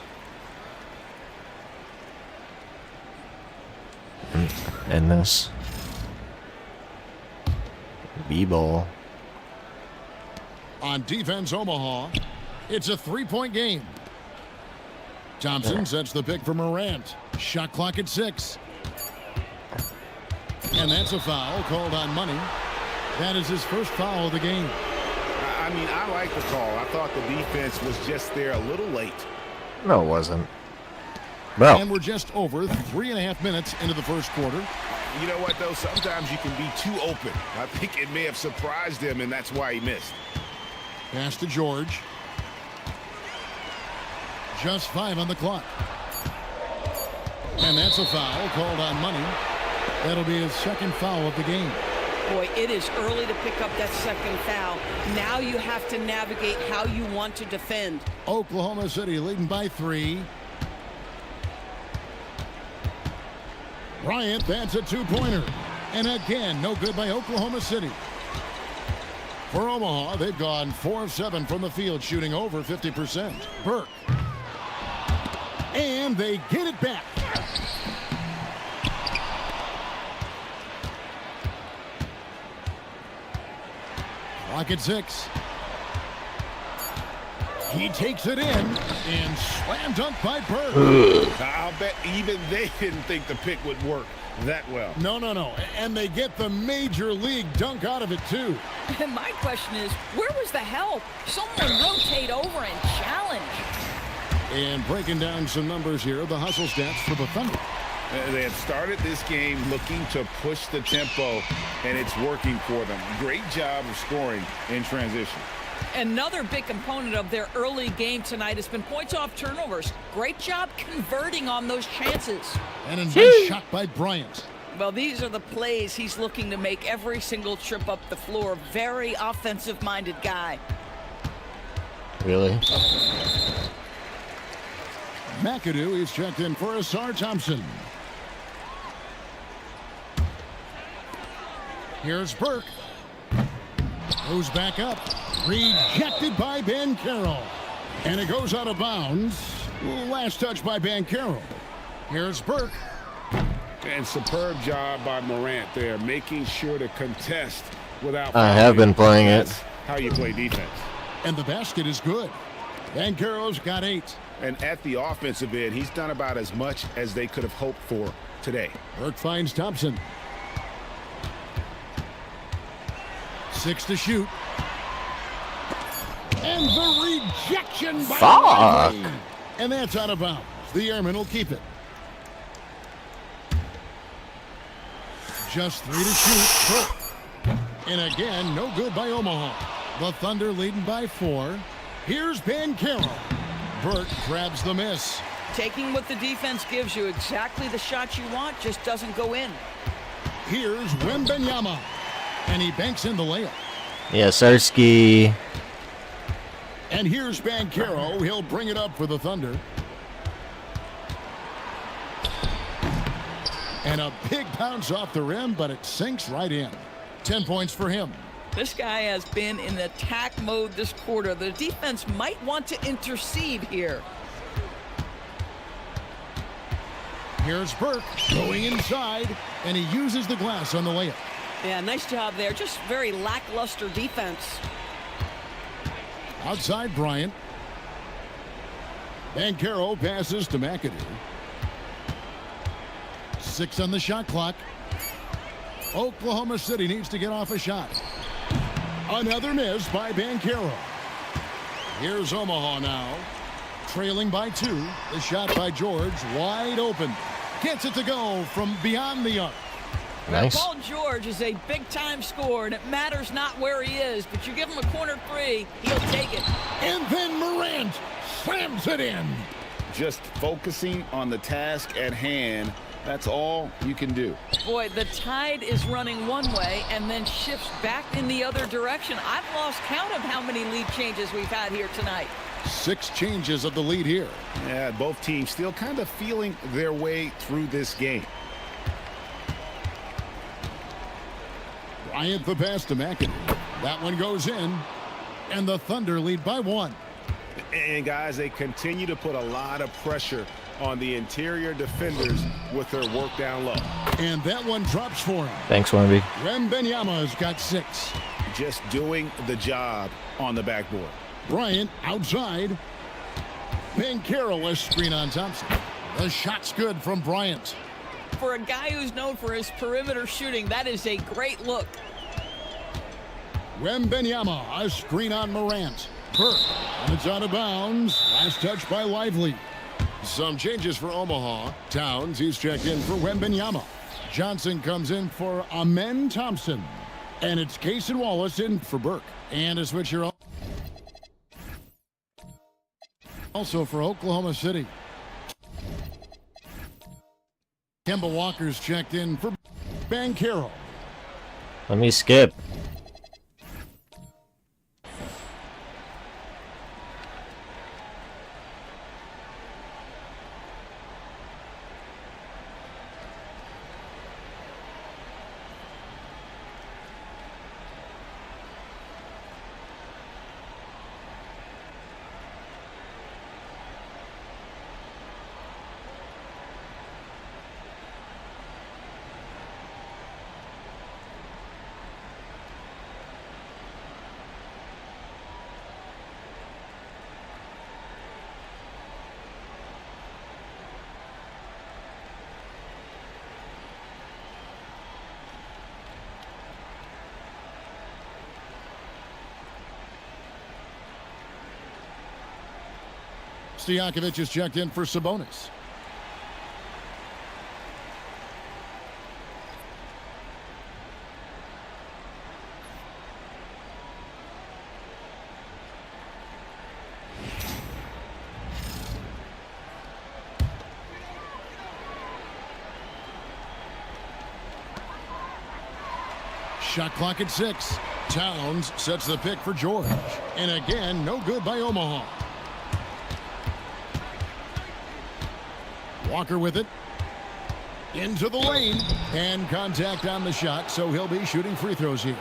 And this. B-ball. On defense, Omaha, it's a 3-point game. Thompson sets the pick for Morant. Shot clock at 6. And that's a foul called on Money. That is his first foul of the game. I mean, I like the call. I thought the defense was just there a little late. No, it wasn't. Well, And we're just over 3.5 minutes into the first quarter. You know what, though? Sometimes you can be too open. I think it may have surprised him, and that's why he missed. Pass to George. Just 5 on the clock. And that's a foul called on Money. That'll be his second foul of the game. Boy, it is early to pick up that second foul. Now you have to navigate how you want to defend. Oklahoma City leading by 3. Bryant, that's a 2-pointer. And again, no good by Oklahoma City. For Omaha, they've gone 4 of 7 from the field, shooting over 50%. Burke. And they get it back. Clock at 6. He takes it in and slam dunk by Burke. I'll bet even they didn't think the pick would work that well. No. And they get the major league dunk out of it, too. And my question is, where was the help? Someone rotate over and challenge. And breaking down some numbers here, the hustle stats for the Thunder. They have started this game looking to push the tempo, and it's working for them. Great job of scoring in transition. Another big component of their early game tonight has been points off turnovers. Great job converting on those chances. And a nice shot by Bryant. Well, these are the plays he's looking to make every single trip up the floor. Very offensive-minded guy. Really? McAdoo is checked in for Asar Thompson. Here's Burke. Goes back up. Rejected by Ben Carroll. And it goes out of bounds. Last touch by Ben Carroll. Here's Burke. And superb job by Morant there, making sure to contest without. I have been playing it. That's how you play defense. And the basket is good. Ben Carroll's got 8. And at the offensive end, he's done about as much as they could have hoped for today. Burke finds Thompson. 6 to shoot. And the rejection by Lively. And that's out of bounds. The Airmen will keep it. Just 3 to shoot. And again, no good by Omaha. The Thunder leading by 4. Here's Ben Carroll. Burke grabs the miss. Taking what the defense gives you, exactly the shot you want, just doesn't go in. Here's Wembanyama. And he banks in the layup. Yeah, Sarsky. And here's Ben Carroll. He'll bring it up for the Thunder. And a big bounce off the rim, but it sinks right in. 10 points for him. This guy has been in attack mode this quarter. The defense might want to intercede here. Here's Burke going inside, and he uses the glass on the layup. Yeah, nice job there. Just very lackluster defense. Outside Bryant. Ben Carroll passes to McAdoo. 6 on the shot clock. Oklahoma City needs to get off a shot. Another miss by Ben Carroll. Here's Omaha now. Trailing by 2. The shot by George wide open. Gets it to go from beyond the arc. Nice. Paul George is a big-time scorer, and it matters not where he is, but you give him a corner 3, he'll take it. And then Morant slams it in. Just focusing on the task at hand. That's all you can do. Boy, the tide is running one way and then shifts back in the other direction. I've lost count of how many lead changes we've had here tonight. 6 changes of the lead here. Yeah, both teams still kind of feeling their way through this game. Bryant the pass to McAdoo. That one goes in. And the Thunder lead by 1. And guys, they continue to put a lot of pressure on the interior defenders with their work down low. And that one drops for him. Thanks, Wemby. Wembanyama's got 6. Just doing the job on the backboard. Bryant outside. Ben Carroll a screen on Thompson. The shot's good from Bryant. For a guy who's known for his perimeter shooting, that is a great look. Wembanyama a screen on Morant. Burke. And it's out of bounds. Last touch by Lively. Some changes for Omaha. Towns, he's checked in for Wembanyama. Johnson comes in for Amen Thompson. And it's Cason Wallace in for Burke. And a switcher also for Oklahoma City. Kemba Walker's checked in for Ben Carroll. Let me skip. Stojakovic is checked in for Sabonis. Shot clock at 6. Towns sets the pick for George. And again, no good by Omaha. Walker with it. Into the lane. And contact on the shot, so he'll be shooting free throws here.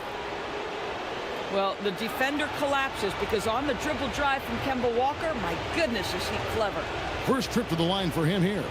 Well, the defender collapses because on the dribble drive from Kemba Walker, my goodness, is he clever. First trip to the line for him here.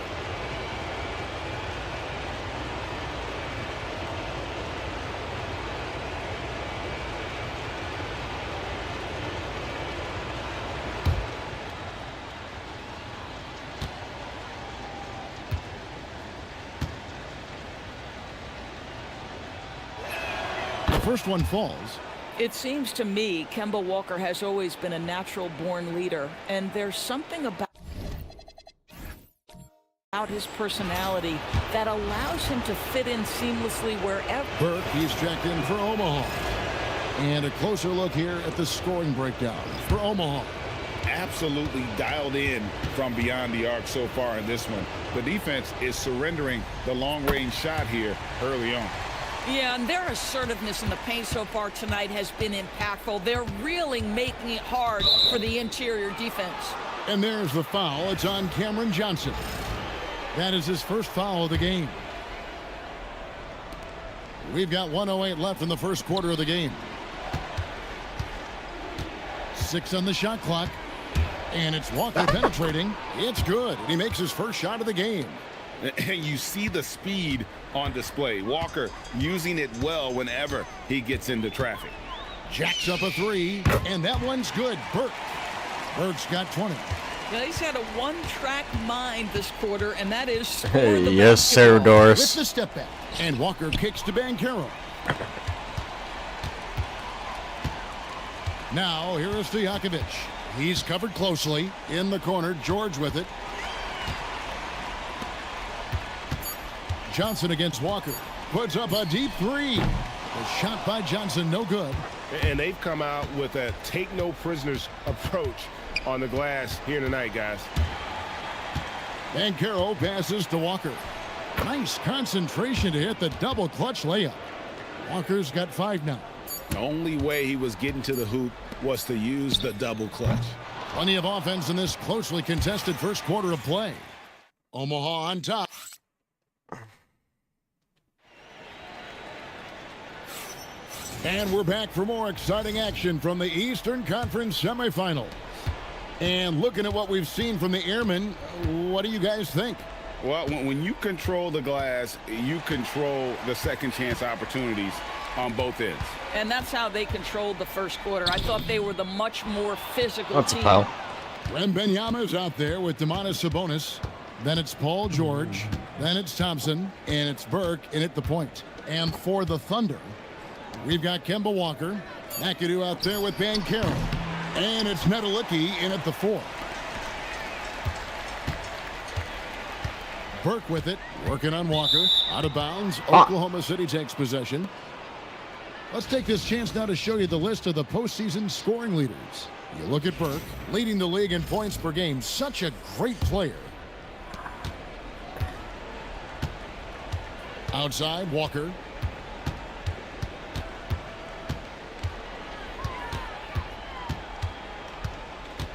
The first one falls. It seems to me Kemba Walker has always been a natural-born leader, and there's something about his personality that allows him to fit in seamlessly wherever. Burke, he's checked in for Omaha. And a closer look here at the scoring breakdown for Omaha. Absolutely dialed in from beyond the arc so far in this one. The defense is surrendering the long-range shot here early on. Yeah, and their assertiveness in the paint so far tonight has been impactful. They're really making it hard for the interior defense. And there's the foul. It's on Cameron Johnson. That is his first foul of the game. We've got 1:08 left in the first quarter of the game. 6 on the shot clock. And it's Walker penetrating. It's good. And he makes his first shot of the game. And you see the speed on display. Walker using it well whenever he gets into traffic. Jacks up a 3, and that one's good. Burke. Burke's got 20. Now, he's had a one-track mind this quarter, and that is score Hey, the yes, sir, basketball. With Doris. the step back. And Walker kicks to Banchero. Now, here is Stojakovic. He's covered closely. In the corner, George with it. Johnson against Walker. Puts up a deep 3. The shot by Johnson, no good. And they've come out with a take-no-prisoners approach on the glass here tonight, guys. Banchero passes to Walker. Nice concentration to hit the double clutch layup. Walker's got 5 now. The only way he was getting to the hoop was to use the double clutch. Plenty of offense in this closely contested first quarter of play. Omaha on top. And we're back for more exciting action from the Eastern Conference semifinals. And looking at what we've seen from the Airmen, what do you guys think? Well, when you control the glass, you control the second chance opportunities on both ends. And that's how they controlled the first quarter. I thought they were the much more physical That's a team. foul. Wembanyama's out there with Domantas Sabonis. Then it's Paul George. Then it's Thompson. And it's Burke in at the point. And for the Thunder, we've got Kemba Walker. McAdoo out there with Banchero. And it's Medalicki in at the 4. Burke with it, working on Walker. Out of bounds. Oklahoma City takes possession. Let's take this chance now to show you the list of the postseason scoring leaders. You look at Burke, leading the league in points per game. Such a great player. Outside, Walker.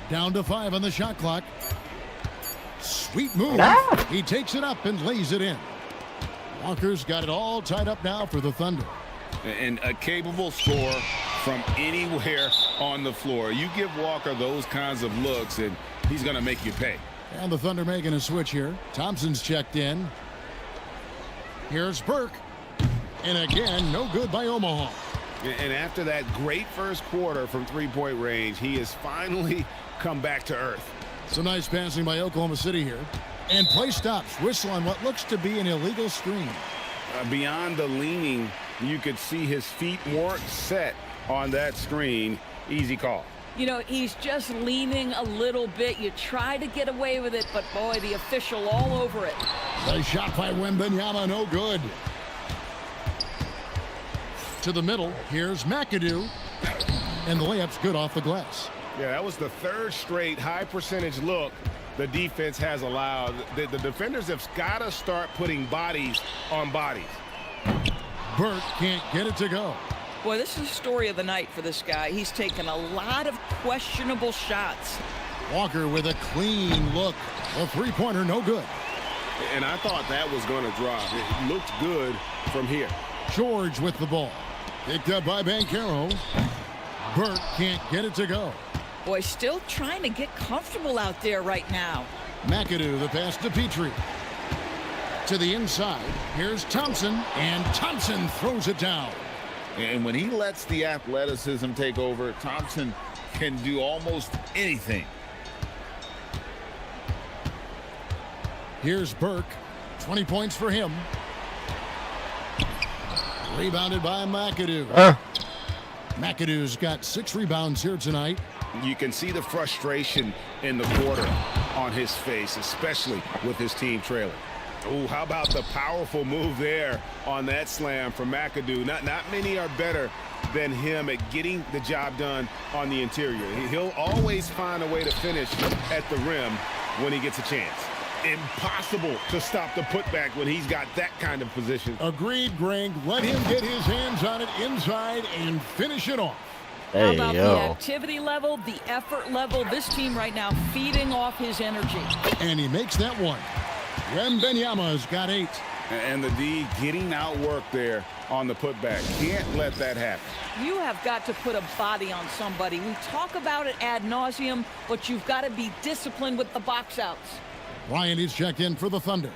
Down to 5 on the shot clock. Sweet move. He takes it up and lays it in. Walker's got it all tied up now for the Thunder. And a capable scorer from anywhere on the floor. You give Walker those kinds of looks, and he's going to make you pay. And the Thunder making a switch here. Thompson's checked in. Here's Burke. And again, no good by Omaha. And after that great first quarter from three-point range, he has finally come back to earth. Some nice passing by Oklahoma City here. And play stops. Whistle on what looks to be an illegal screen. Beyond the leaning, you could see his feet weren't set on that screen. Easy call. You know, he's just leaning a little bit. You try to get away with it, but boy, the official all over it. The shot by Wembanyama, no good. To the middle, here's McAdoo. And the layup's good off the glass. Yeah, that was the third straight high percentage look the defense has allowed. The defenders have got to start putting bodies on bodies. Burke can't get it to go. Boy, this is the story of the night for this guy. He's taken a lot of questionable shots. Walker with a clean look. A three-pointer, no good. And I thought that was going to drop. It looked good from here. George with the ball. Picked up by Banchero. Burke can't get it to go. Boy, still trying to get comfortable out there right now. McAdoo, the pass to Petrie. To the inside. Here's Thompson, and Thompson throws it down. And when he lets the athleticism take over, Thompson can do almost anything. Here's Burke. 20 points for him. Rebounded by McAdoo. McAdoo's got 6 rebounds here tonight. You can see the frustration in the quarter on his face, especially with his team trailing. Oh, how about the powerful move there on that slam from McAdoo? Not many are better than him at getting the job done on the interior. He'll always find a way to finish at the rim when he gets a chance. Impossible to stop the putback when he's got that kind of position. Agreed, Greg. Let him get his hands on it inside and finish it off. How about the activity level, the effort level? This team right now feeding off his energy. And he makes that one. Wembanyama's got 8. And the D getting outworked there on the putback. Can't let that happen. You have got to put a body on somebody. We talk about it ad nauseum, but you've got to be disciplined with the box outs. Ryan is checked in for the Thunder.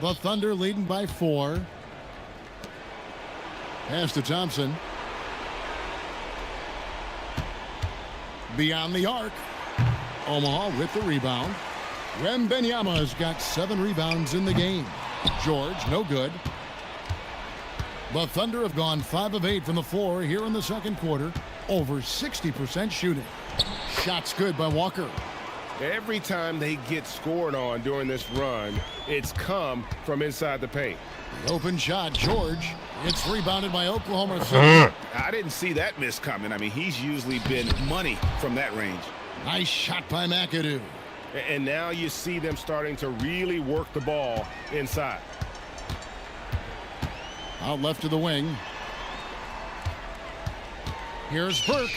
The Thunder leading by 4. Pass to Thompson. Beyond the arc. Omaha with the rebound. Wembanyama's got 7 rebounds in the game. George, no good. The Thunder have gone 5 of 8 from the floor here in the second quarter. Over 60% shooting. Shots good by Walker. Every time they get scored on during this run, it's come from inside the paint. The open shot, George. It's rebounded by Oklahoma City. I didn't see that miss coming. I mean, he's usually been money from that range. Nice shot by McAdoo. And now you see them starting to really work the ball inside. Out left to the wing. Here's Burke.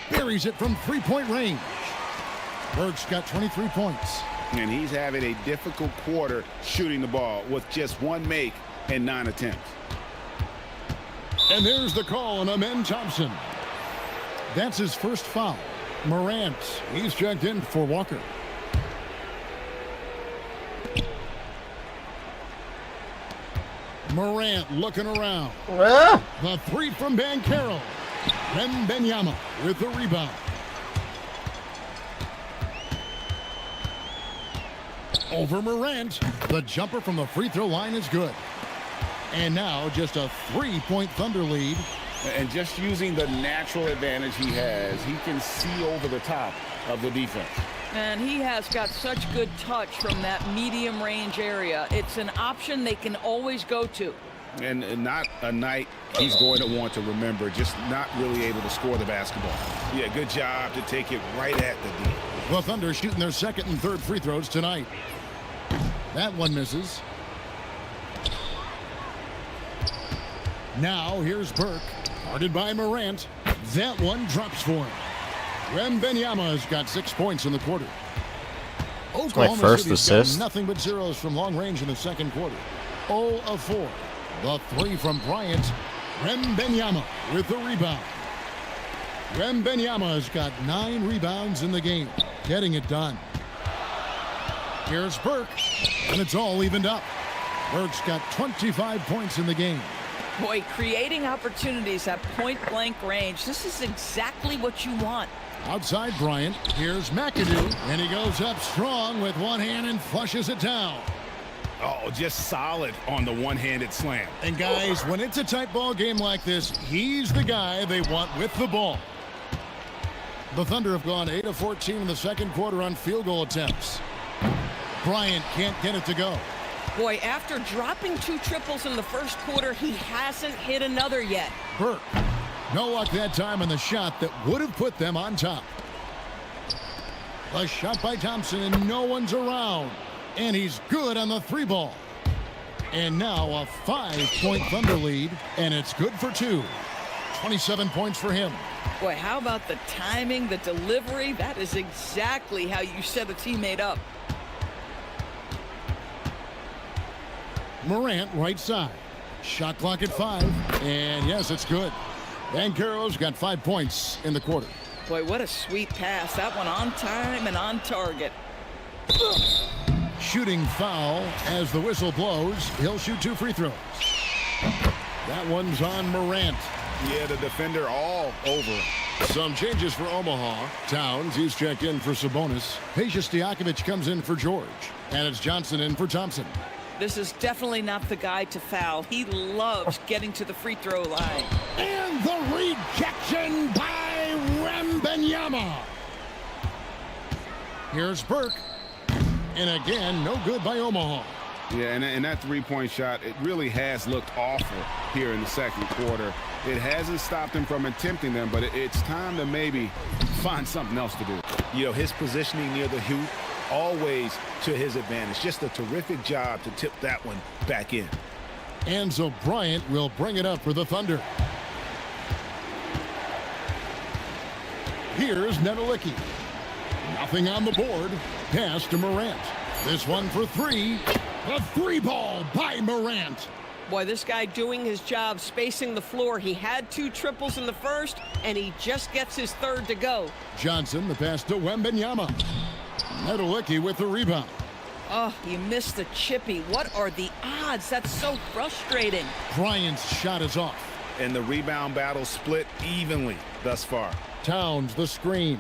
Buries it from 3-point range. Burke's got 23 points. And he's having a difficult quarter shooting the ball with just 1 make and 9 attempts. And there's the call on Amen Thompson. That's his first foul. Morant, he's checked in for Walker. Morant looking around. The 3 from Banchero. Wembanyama with the rebound. Over Morant. The jumper from the free throw line is good. And now just a 3-point Thunder lead. And just using the natural advantage he has, he can see over the top of the defense. And he has got such good touch from that medium range area. It's an option they can always go to. And not a night he's going to want to remember, just not really able to score the basketball. Yeah, good job to take it right at the D. The Thunder shooting their second and third free throws tonight. That one misses. Now here's Burke. Guarded by Morant. That one drops for him. Wembanyama's got 6 points in the quarter. Oklahoma first City's assist. got nothing but zeros from long range in the second quarter. 0 of 4. The 3 from Bryant. Wembanyama with the rebound. Wembanyama's got 9 rebounds in the game. Getting it done. Here's Burke. And it's all evened up. Burke's got 25 points in the game. Boy, creating opportunities at point-blank range. This is exactly what you want. Outside Bryant. Here's McAdoo. And he goes up strong with one hand and flushes it down. Oh, just solid on the one-handed slam. And guys, when it's a tight ball game like this, he's the guy they want with the ball. The Thunder have gone 8 of 14 in the second quarter on field goal attempts. Bryant can't get it to go. Boy, after dropping 2 triples in the first quarter, he hasn't hit another yet. Burke. No luck that time on the shot that would have put them on top. A shot by Thompson and no one's around. And he's good on the 3 ball. And now a 5-point Thunder lead, and it's good for 2. 27 points for him. Boy, how about the timing, the delivery? That is exactly how you set a teammate up. Morant right side. Shot clock at 5. And yes, it's good. Banchero's got 5 points in the quarter. Boy, what a sweet pass. That one on time and on target. Shooting foul as the whistle blows. He'll shoot 2 free throws. That one's on Morant. Yeah, the defender all over. Some changes for Omaha. Towns, he's checked in for Sabonis. Peja Stojakovic comes in for George. And it's Johnson in for Thompson. This is definitely not the guy to foul. He loves getting to the free throw line. And the rejection by Wembanyama. Here's Burke. And again, no good by Omaha. Yeah, and that three-point shot, it really has looked awful here in the second quarter. It hasn't stopped him from attempting them, but it's time to maybe find something else to do. You know, his positioning near the hoop, always to his advantage. Just a terrific job to tip that one back in. Enzo Bryant will bring it up for the Thunder. Here's Nedelicki. Nothing on the board. Pass to Morant. This one for 3. A 3-ball by Morant. Boy, this guy doing his job, spacing the floor. He had 2 triples in the first, and he just gets his third to go. Johnson, the pass to Wembanyama. Nedelicki with the rebound. Oh, you missed the chippy. What are the odds? That's so frustrating. Bryant's shot is off. And the rebound battle split evenly thus far. Towns the screen.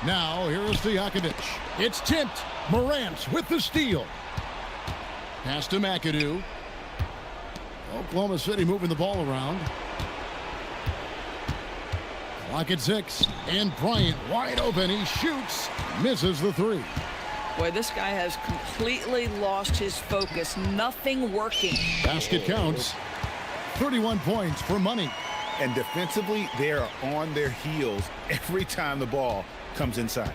Now here is Stojakovic. It's tipped. Morant with the steal. Pass to McAdoo. Oklahoma City moving the ball around. Clock at 6. And Bryant wide open. He shoots. Misses the 3. Boy, this guy has completely lost his focus. Nothing working. Basket counts. 31 points for Money. And defensively, they are on their heels every time the ball comes inside.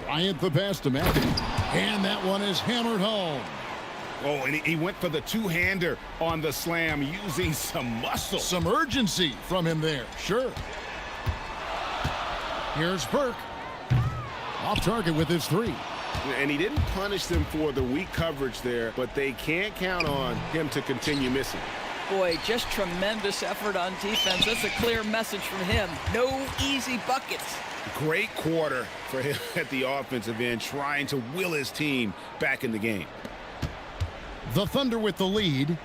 Bryant the pass to McAdoo. And that one is hammered home. Oh, and he went for the two-hander on the slam using some muscle. Some urgency from him there. Sure. Here's Burke. Off target with his 3. And he didn't punish them for the weak coverage there, but they can't count on him to continue missing. Boy, just tremendous effort on defense. That's a clear message from him. No easy buckets. Great quarter for him at the offensive end, trying to will his team back in the game. The Thunder with the lead.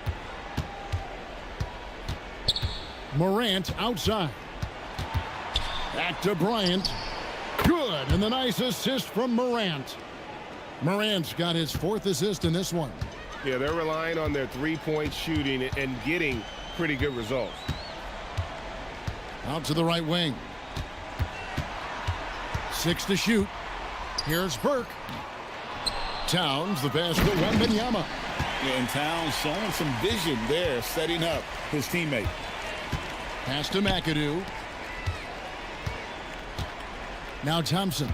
Morant outside. Back to Bryant. Good, and the nice assist from Morant. Morant's got his 4th assist in this one. Yeah, they're relying on their three-point shooting and getting pretty good results. Out to the right wing. 6 to shoot. Here's Burke. Towns, the pass to Wembanyama. And Towns showing some vision there, setting up his teammate. Pass to McAdoo. Now Thompson.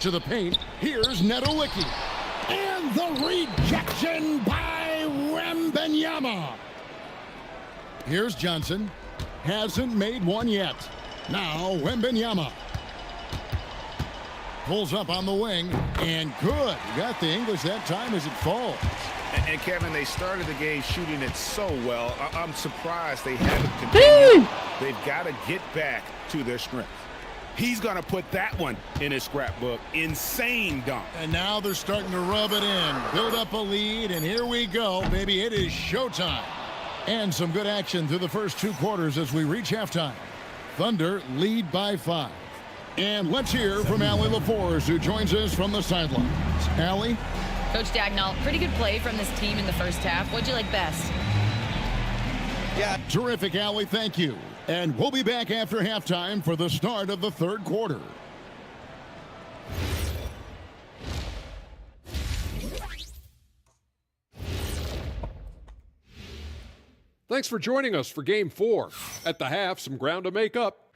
To the paint. Here's Nedelicki. And the rejection by Wembanyama. Here's Johnson. Hasn't made one yet. Now Wembanyama. Pulls up on the wing. And good. Got the English that time as it falls. And Kevin, they started the game shooting it so well. I'm surprised they haven't continued. They've got to get back to their strength. He's going to put that one in his scrapbook. Insane dunk. And now they're starting to rub it in. Build up a lead, and here we go. Baby, it is showtime. And some good action through the first 2 quarters as we reach halftime. Thunder lead by 5. And let's hear from Allie LaForce, who joins us from the sidelines. Allie? Coach Dagnall, pretty good play from this team in the first half. What'd you like best? Yeah. Terrific, Allie. Thank you. And we'll be back after halftime for the start of the 3rd quarter. Thanks for joining us for Game 4. At the half, some ground to make up.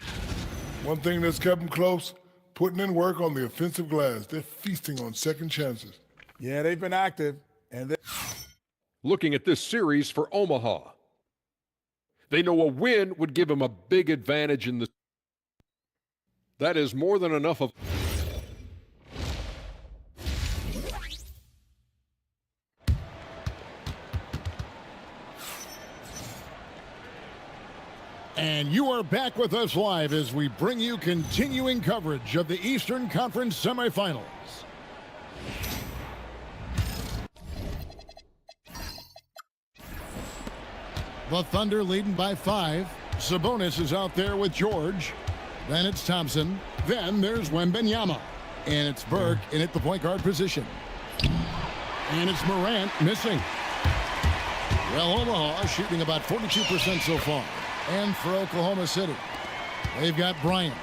One thing that's kept them close, putting in work on the offensive glass. They're feasting on second chances. Yeah, they've been active. And Looking at this series for Omaha. They know a win would give them a big advantage in the... That is more than enough of... And you are back with us live as we bring you continuing coverage of the Eastern Conference semifinals. The Thunder leading by 5. Sabonis is out there with George. Then it's Thompson. Then there's Wembanyama. And it's Burke in at the point guard position. And it's Morant missing. Well, Omaha shooting about 42% so far. And for Oklahoma City, they've got Bryant.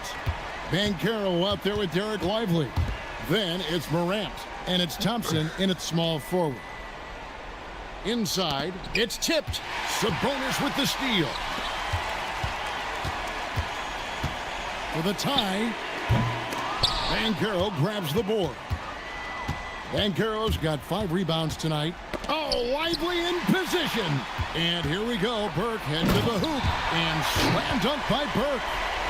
Banchero out there with Derek Lively. Then it's Morant. And it's Thompson in at small forward. Inside, it's tipped. Sabonis with the steal. For the tie, Banchero grabs the board. Banchero's got 5 rebounds tonight. Oh, Lively in position. And here we go. Burke heading to the hoop. And slam dunk by Burke.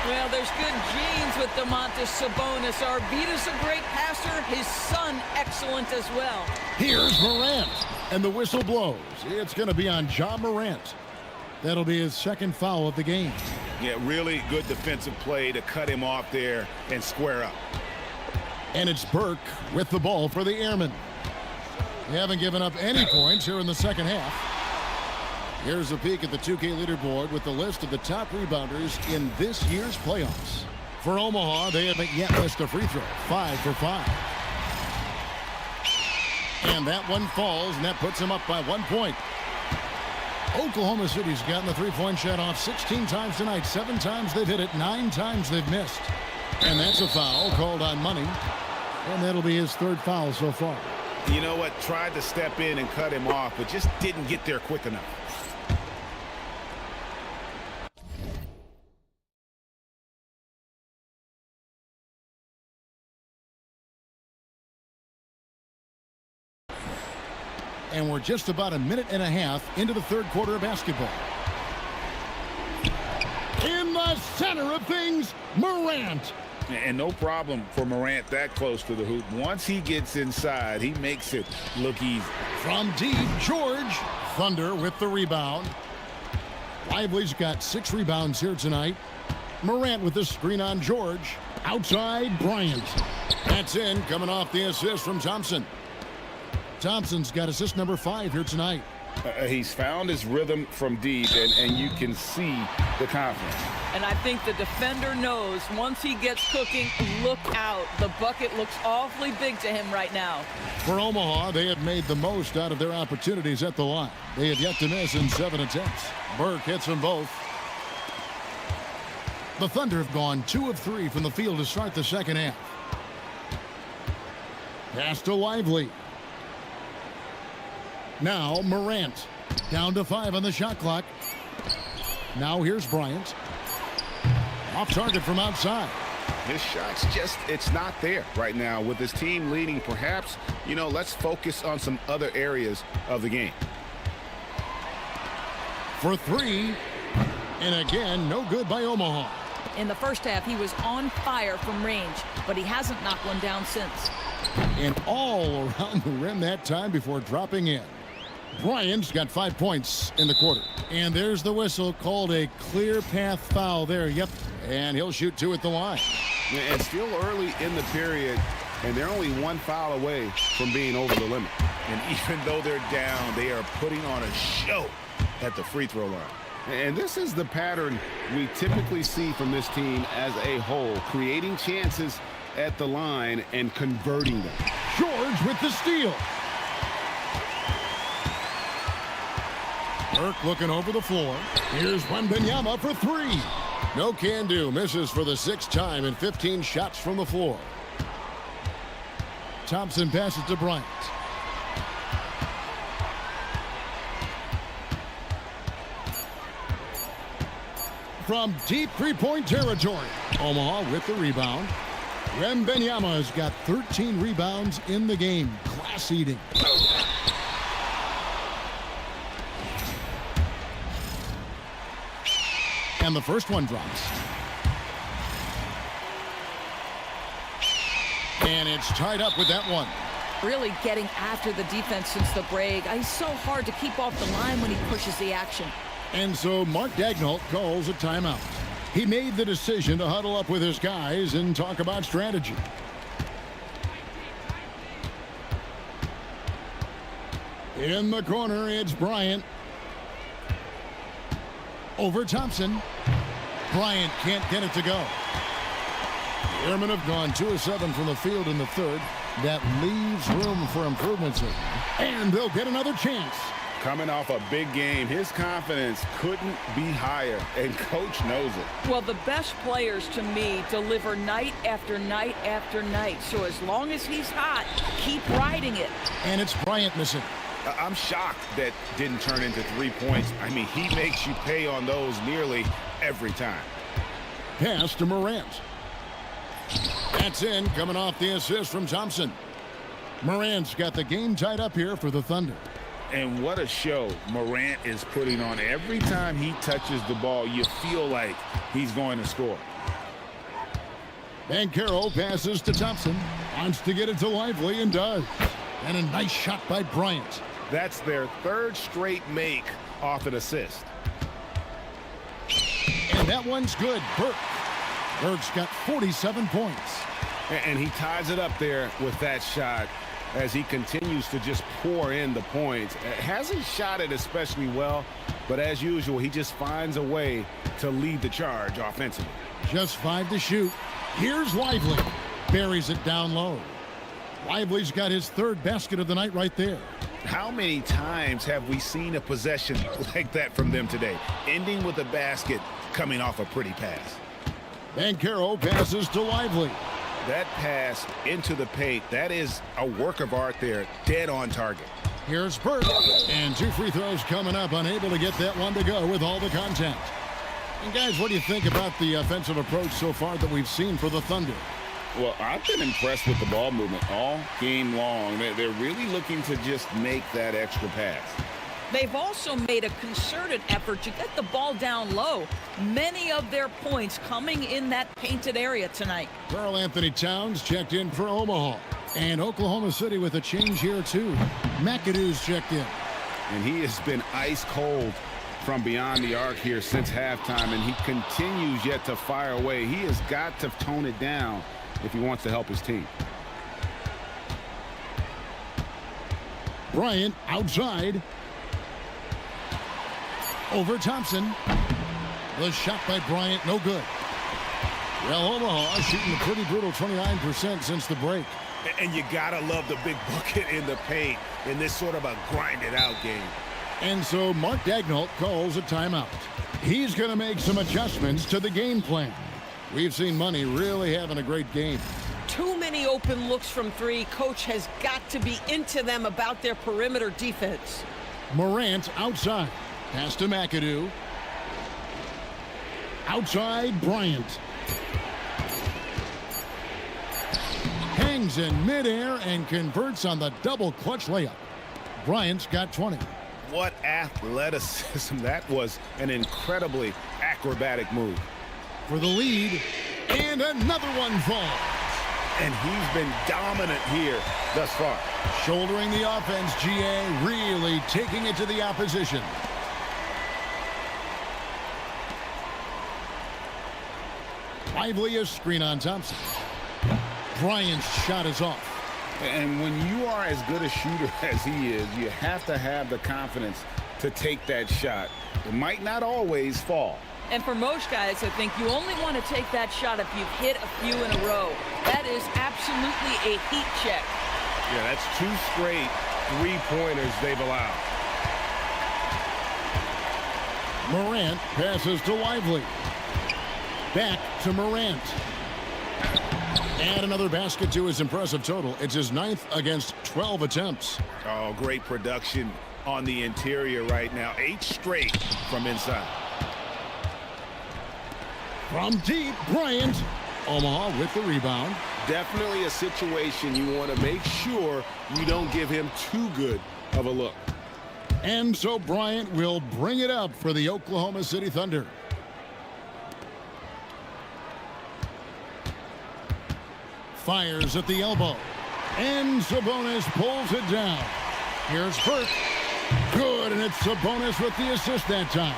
Well, there's good genes with Domantas Sabonis. Arvida's a great passer. His son, excellent as well. Here's Morant. And the whistle blows. It's going to be on Ja Morant. That'll be his second foul of the game. Yeah, really good defensive play to cut him off there and square up. And it's Burke with the ball for the Airmen. They haven't given up any points here in the second half. Here's a peek at the 2K leaderboard with the list of the top rebounders in this year's playoffs. For Omaha, they haven't yet missed a free throw. 5 for 5. And that one falls, and that puts them up by 1 point. Oklahoma City's gotten the three-point shot off 16 times tonight. 7 times they've hit it, 9 times they've missed. And that's a foul called on Money. And that'll be his 3rd foul so far. You know what? Tried to step in and cut him off, but just didn't get there quick enough. And we're just about a minute and a half into the 3rd quarter of basketball. In the center of things, Morant. And no problem for Morant that close to the hoop. Once he gets inside, he makes it look easy. From deep, George. Thunder with the rebound. Lively's got 6 rebounds here tonight. Morant with the screen on George. Outside, Bryant. That's in, coming off the assist from Thompson. Thompson's got assist number 5 here tonight. He's found his rhythm from deep, and you can see the confidence. And I think the defender knows once he gets cooking, look out. The bucket looks awfully big to him right now. For Omaha, they have made the most out of their opportunities at the line. They have yet to miss in 7 attempts. Burke hits them both. The Thunder have gone 2 of 3 from the field to start the second half. Pass to Lively. Now Morant. Down to 5 on the shot clock. Now here's Bryant. Off target from outside. His shot's just, it's not there right now. With his team leading, perhaps, you know, let's focus on some other areas of the game. For 3. And again, no good by Omaha. In the first half, he was on fire from range, but he hasn't knocked one down since. And all around the rim that time before dropping in. Bryant's got 5 points in the quarter. And there's the whistle, called a clear path foul there. Yep. And he'll shoot 2 at the line. And still early in the period, and they're only 1 foul away from being over the limit. And even though they're down, they are putting on a show at the free throw line. And this is the pattern we typically see from this team as a whole, creating chances at the line and converting them. George with the steal. Burke looking over the floor. Here's Wembanyama for 3. No can do. Misses for the 6th time in 15 shots from the floor. Thompson passes to Bryant. From deep 3-point territory. Omaha with the rebound. Wembanyama has got 13 rebounds in the game. Class eating. And the first one drops. And it's tied up with that one. Really getting after the defense since the break. He's so hard to keep off the line when he pushes the action. And so Mark Daigneault calls a timeout. He made the decision to huddle up with his guys and talk about strategy. In the corner, it's Bryant. Over Thompson. Bryant can't get it to go. The Airmen have gone 2 of 7 from the field in the third. That leaves room for improvements. And they'll get another chance. Coming off a big game, his confidence couldn't be higher, and Coach knows it. Well, the best players, to me, deliver night after night after night. So as long as he's hot, keep riding it. And it's Bryant missing. I'm shocked that didn't turn into 3 points. I mean, he makes you pay on those nearly every time. Pass to Morant. That's in, coming off the assist from Thompson. Morant's got the game tied up here for the Thunder. And what a show Morant is putting on. Every time he touches the ball, you feel like he's going to score. Banchero passes to Thompson. Wants to get it to Lively and does. And a nice shot by Bryant. That's their 3rd straight make off an assist. And that one's good. Burke's got 47 points. And he ties it up there with that shot as he continues to just pour in the points. Hasn't shot it especially well, but as usual, he just finds a way to lead the charge offensively. Just 5 to shoot. Here's Lively. Buries it down low. Lively's got his 3rd basket of the night right there. How many times have we seen a possession like that from them today, ending with a basket coming off a pretty pass? Banchero passes to Lively. That pass into the paint, that is a work of art there, dead on target. Here's Burke, and 2 free throws coming up, unable to get that one to go with all the contact. And guys, what do you think about the offensive approach so far that we've seen for the Thunder? Well, I've been impressed with the ball movement all game long. They're really looking to just make that extra pass. They've also made a concerted effort to get the ball down low. Many of their points coming in that painted area tonight. Karl Anthony Towns checked in for Omaha. And Oklahoma City with a change here, too. McAdoo's checked in. And he has been ice cold from beyond the arc here since halftime, and he continues yet to fire away. He has got to tone it down if he wants to help his team. Bryant outside. Over Thompson. The shot by Bryant, no good. Well, Omaha shooting a pretty brutal 29% since the break. And you gotta love the big bucket in the paint in this sort of a grinded-out game. And so Mark Daigneault calls a timeout. He's going to make some adjustments to the game plan. We've seen Money really having a great game. Too many open looks from 3. Coach has got to be into them about their perimeter defense. Morant outside. Pass to McAdoo. Outside, Bryant. Hangs in midair and converts on the double clutch layup. Bryant's got 20. What athleticism. That was an incredibly acrobatic move. For the lead, and another one falls. And he's been dominant here thus far. Shouldering the offense, GA really taking it to the opposition. Lively a screen on Thompson. Bryant's shot is off. And when you are as good a shooter as he is, you have to have the confidence to take that shot. It might not always fall. And for most guys, I think you only want to take that shot if you've hit a few in a row. That is absolutely a heat check. Yeah, that's 2 straight 3-pointers they've allowed. Morant passes to Lively. Back to Morant. And another basket to his impressive total. It's his 9th against 12 attempts. Oh, great production on the interior right now. 8 straight from inside. From deep, Bryant. Omaha with the rebound. Definitely a situation you want to make sure you don't give him too good of a look. And so Bryant will bring it up for the Oklahoma City Thunder. Fires at the elbow. And Sabonis pulls it down. Here's Burke. Good, and it's Sabonis with the assist that time.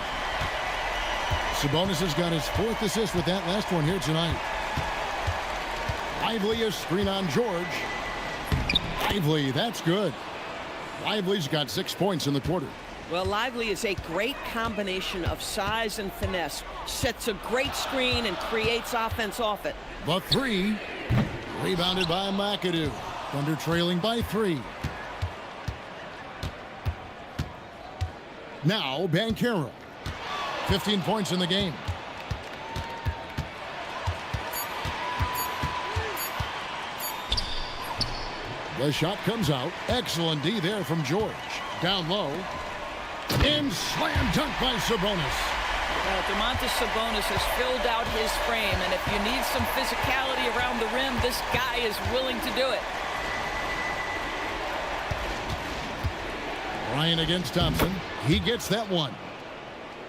Sabonis has got his 4th assist with that last one here tonight. Lively, a screen on George. Lively, that's good. Lively's got 6 points in the quarter. Well, Lively is a great combination of size and finesse. Sets a great screen and creates offense off it. The 3, rebounded by McAdoo. Thunder trailing by 3. Now Banchero. 15 points in the game. The shot comes out. Excellent D there from George. Down low. And slam dunk by Sabonis. Well, Domantas Sabonis has filled out his frame, and if you need some physicality around the rim, this guy is willing to do it. Bryant against Thompson. He gets that one.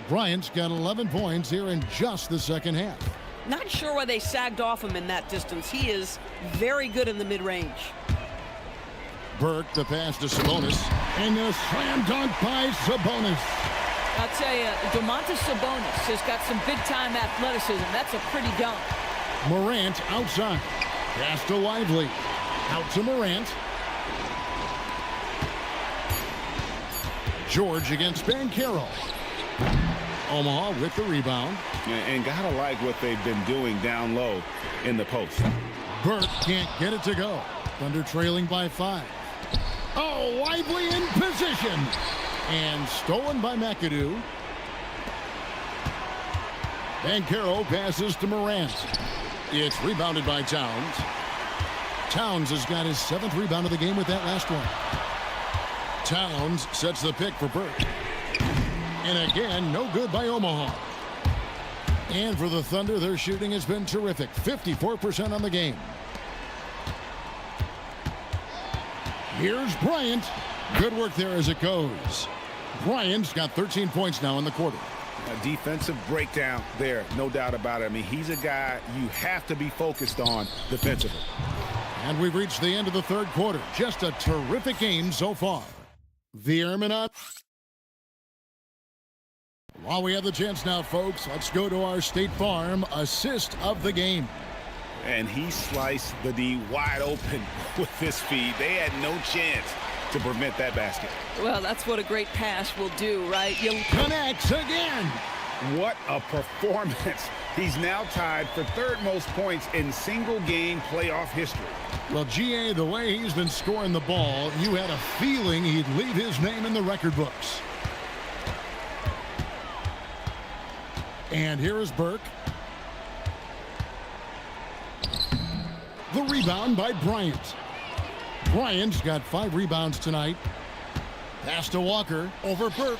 Bryant's got 11 points here in just the second half. Not sure why they sagged off him in that distance. He is very good in the mid-range. Burke, the pass to Sabonis. And the slam dunk by Sabonis. I'll tell you, Domantas Sabonis has got some big-time athleticism. That's a pretty dunk. Morant outside. Pass to Lively. Out to Morant. George against Banchero. Omaha with the rebound. And gotta like what they've been doing down low in the post. Burke can't get it to go. Thunder trailing by 5. Oh, Lively in position. And stolen by McAdoo. Banchero passes to Morant. It's rebounded by Towns. Towns has got his 7th rebound of the game with that last one. Towns sets the pick for Burke. And again, no good by Omaha. And for the Thunder, their shooting has been terrific. 54% on the game. Here's Bryant. Good work there as it goes. Bryant's got 13 points now in the quarter. A defensive breakdown there, no doubt about it. I mean, he's a guy you have to be focused on defensively. And we've reached the end of the third quarter. Just a terrific game so far. The Airmen up. While we have the chance now, folks, let's go to our State Farm assist of the game. And he sliced the D wide open with this feed. They had no chance to prevent that basket. Well, that's what a great pass will do, right? Connects again. What a performance. He's now tied for 3rd most points in single-game playoff history. Well, GA, the way he's been scoring the ball, you had a feeling he'd leave his name in the record books. And here is Burke. The rebound by Bryant. Bryant's got 5 rebounds tonight. Pass to Walker over Burke.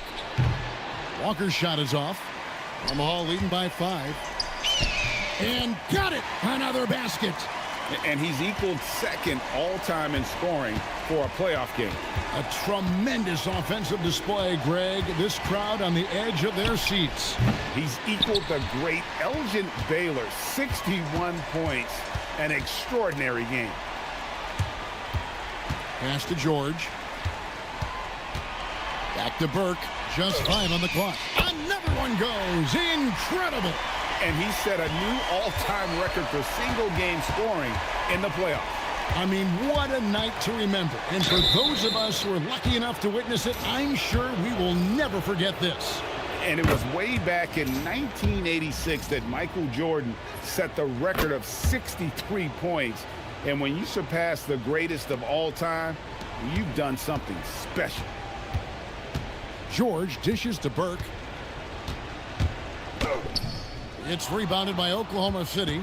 Walker's shot is off. Omaha leading by 5. And got it! Another basket. And he's equaled 2nd all-time in scoring for a playoff game. A tremendous offensive display, Greg. This crowd on the edge of their seats. He's equaled the great Elgin Baylor, 61 points. An extraordinary game. Pass to George. Back to Burke. Just 5 on the clock. Another one goes. Incredible. And he set a new all-time record for single-game scoring in the playoffs. I mean, what a night to remember. And for those of us who are lucky enough to witness it, I'm sure we will never forget this. And it was way back in 1986 that Michael Jordan set the record of 63 points. And when you surpass the greatest of all time, you've done something special. George dishes to Burke. It's rebounded by Oklahoma City.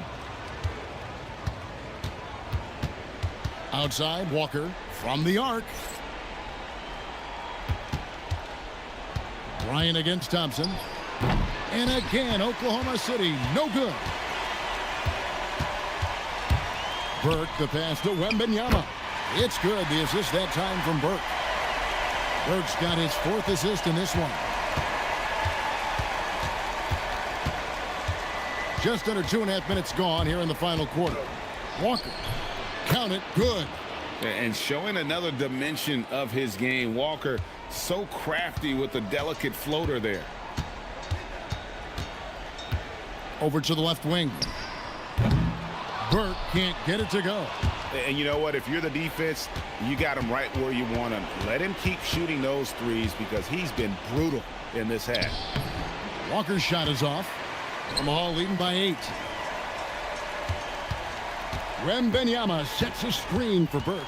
Outside, Walker from the arc. Bryant against Thompson. And again, Oklahoma City, no good. Burke, the pass to Wembanyama. It's good. The assist that time from Burke. Burke's got his 4th assist in this one. Just under 2.5 minutes gone here in the final quarter. Walker, count it, good. And showing another dimension of his game. Walker so crafty with the delicate floater there. Over to the left wing. Burke can't get it to go. And you know what? If you're the defense, you got him right where you want him. Let him keep shooting those threes because he's been brutal in this half. Walker's shot is off. Omaha leading by 8. Wembanyama sets a screen for Burke.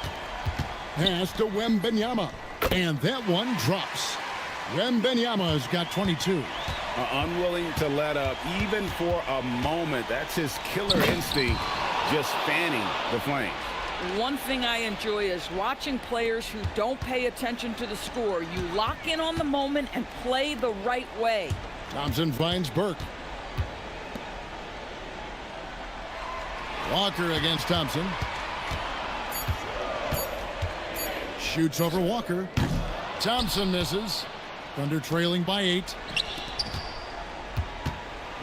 Pass to Wembanyama. And that one drops. Wembanyama's got 22. Unwilling to let up even for a moment. That's his killer instinct, just fanning the flames. One thing I enjoy is watching players who don't pay attention to the score. You lock in on the moment and play the right way. Thompson finds Burke. Walker against Thompson. Shoots over Walker. Thompson misses. Thunder trailing by 8.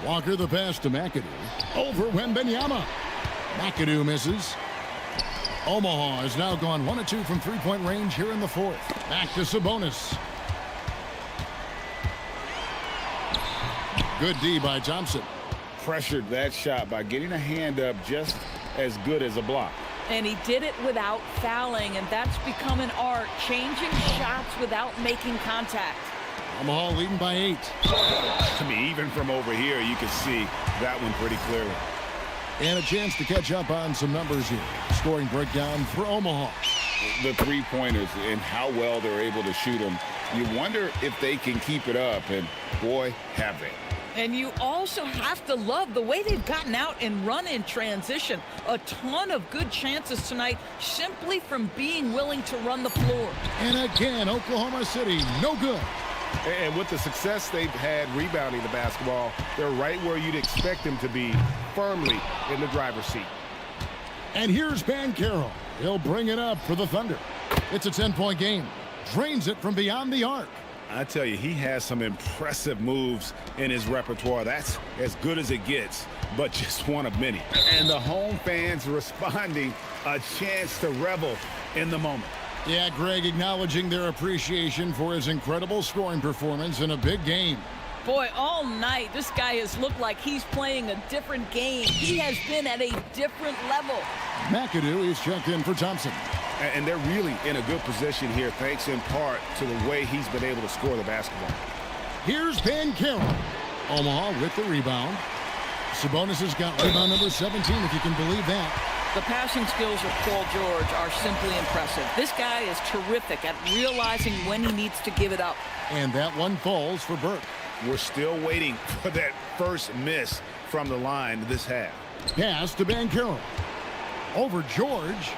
Walker the pass to McAdoo. Over Wembanyama. McAdoo misses. Omaha has now gone 1 of 2 from three-point range here in the 4th. Back to Sabonis. Good D by Thompson. Pressured that shot by getting a hand up just as good as a block. And he did it without fouling, and that's become an art, changing shots without making contact. Omaha leading by 8. I mean, even from over here, you can see that one pretty clearly. And a chance to catch up on some numbers here. Scoring breakdown for Omaha. The three-pointers and how well they're able to shoot them. You wonder if they can keep it up, and boy, have they. And you also have to love the way they've gotten out and run in transition. A ton of good chances tonight simply from being willing to run the floor. And again, Oklahoma City, no good. And with the success they've had rebounding the basketball, they're right where you'd expect them to be, firmly in the driver's seat. And here's Banchero. He'll bring it up for the Thunder. It's a 10-point game. Drains it from beyond the arc. I tell you, he has some impressive moves in his repertoire. That's as good as it gets, but just one of many. And the home fans responding, a chance to revel in the moment. Yeah, Greg acknowledging their appreciation for his incredible scoring performance in a big game. Boy, all night, this guy has looked like he's playing a different game. He has been at a different level. McAdoo is checked in for Thompson. And they're really in a good position here, thanks in part to the way he's been able to score the basketball. Here's Banchero. Omaha with the rebound. Sabonis has got rebound number 17, if you can believe that. The passing skills of Paul George are simply impressive. This guy is terrific at realizing when he needs to give it up. And that one falls for Burke. We're still waiting for that first miss from the line this half. Pass to Banchero. Over George.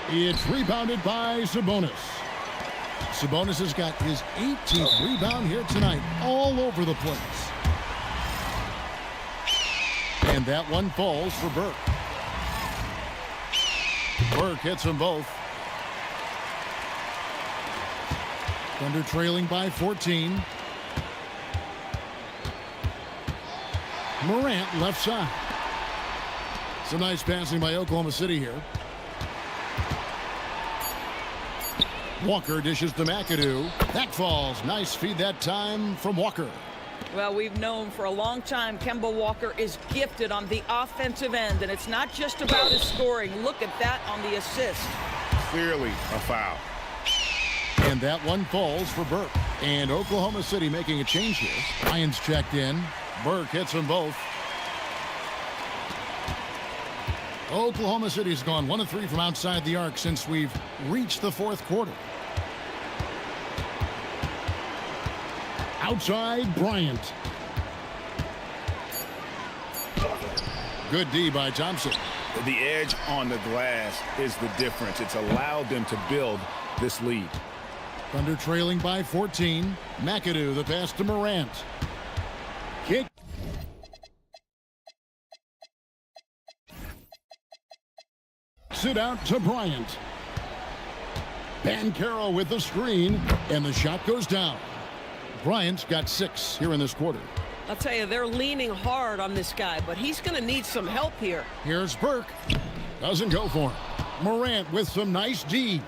It's rebounded by Sabonis. Sabonis has got his 18th rebound here tonight, all over the place. And that one falls for Burke. Burke hits them both. Thunder trailing by 14. Morant left side. Some nice passing by Oklahoma City here. Walker dishes to McAdoo. That falls. Nice feed that time from Walker. Well, we've known for a long time Kemba Walker is gifted on the offensive end, and it's not just about his scoring. Look at that on the assist. Clearly a foul. And that one falls for Burke. And Oklahoma City making a change here. Lions checked in. Burke hits them both. Oklahoma City's gone 1 of 3 from outside the arc since we've reached the 4th quarter. Outside, Bryant. Good D by Thompson. The edge on the glass is the difference. It's allowed them to build this lead. Thunder trailing by 14. McAdoo, the pass to Morant. Kick. Kicks it out to Bryant. Banchero with the screen, and the shot goes down. Bryant's got 6 here in this quarter. I'll tell you, they're leaning hard on this guy, but he's going to need some help here. Here's Burke. Doesn't go for him. Morant with some nice D.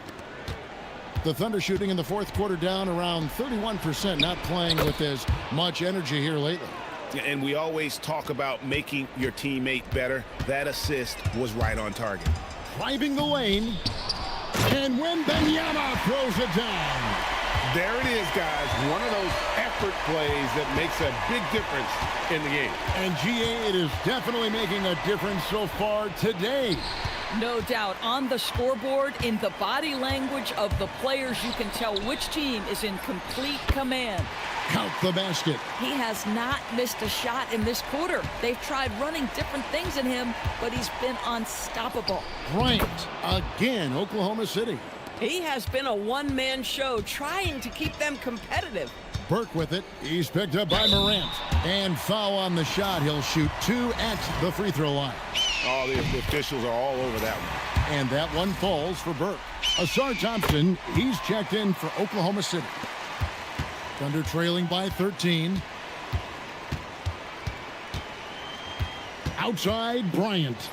The Thunder shooting in the fourth quarter down around 31%, not playing with as much energy here lately. And we always talk about making your teammate better. That assist was right on target. Driving the lane. And Wembanyama throws it down. There it is, guys. One of those effort plays that makes a big difference in the game. And GA, it is definitely making a difference so far today. No doubt. On the scoreboard, in the body language of the players, you can tell which team is in complete command. Count the basket. He has not missed a shot in this quarter. They've tried running different things in him, but he's been unstoppable. Bryant, again, Oklahoma City. He has been a one-man show trying to keep them competitive. Burke with it. He's picked up by Morant. And foul on the shot. He'll shoot 2 at the free throw line. Oh, the officials are all over that one. And that one falls for Burke. Asar Thompson, he's checked in for Oklahoma City. Thunder trailing by 13. Outside, Bryant.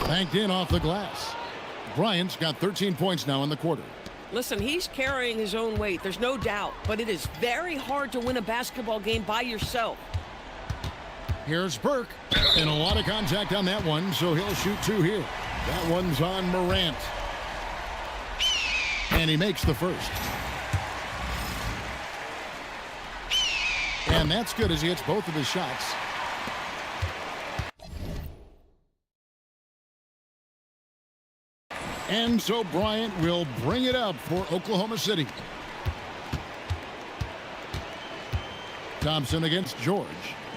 Banked in off the glass. Bryant's got 13 points now in the quarter. Listen, he's carrying his own weight. There's no doubt. But it is very hard to win a basketball game by yourself. Here's Burke. And a lot of contact on that one, so he'll shoot 2 here. That one's on Morant. And he makes the first. And that's good as he hits both of his shots. And so Bryant will bring it up for Oklahoma City. Thompson against George.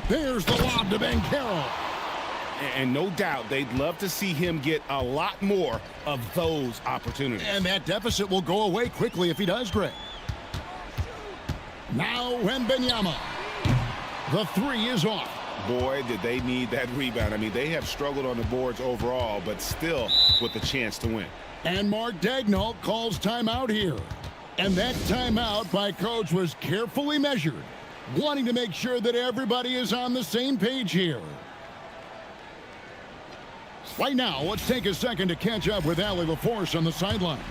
There's the lob to Banchero. And no doubt they'd love to see him get a lot more of those opportunities. And that deficit will go away quickly if he does, Greg. Now Wembanyama. The 3 is off. Boy, did they need that rebound. I mean, they have struggled on the boards overall, but still with a chance to win. And Mark Daigneault calls timeout here. And that timeout by coach was carefully measured, wanting to make sure that everybody is on the same page here. Right now, let's take a second to catch up with Allie LaForce on the sidelines.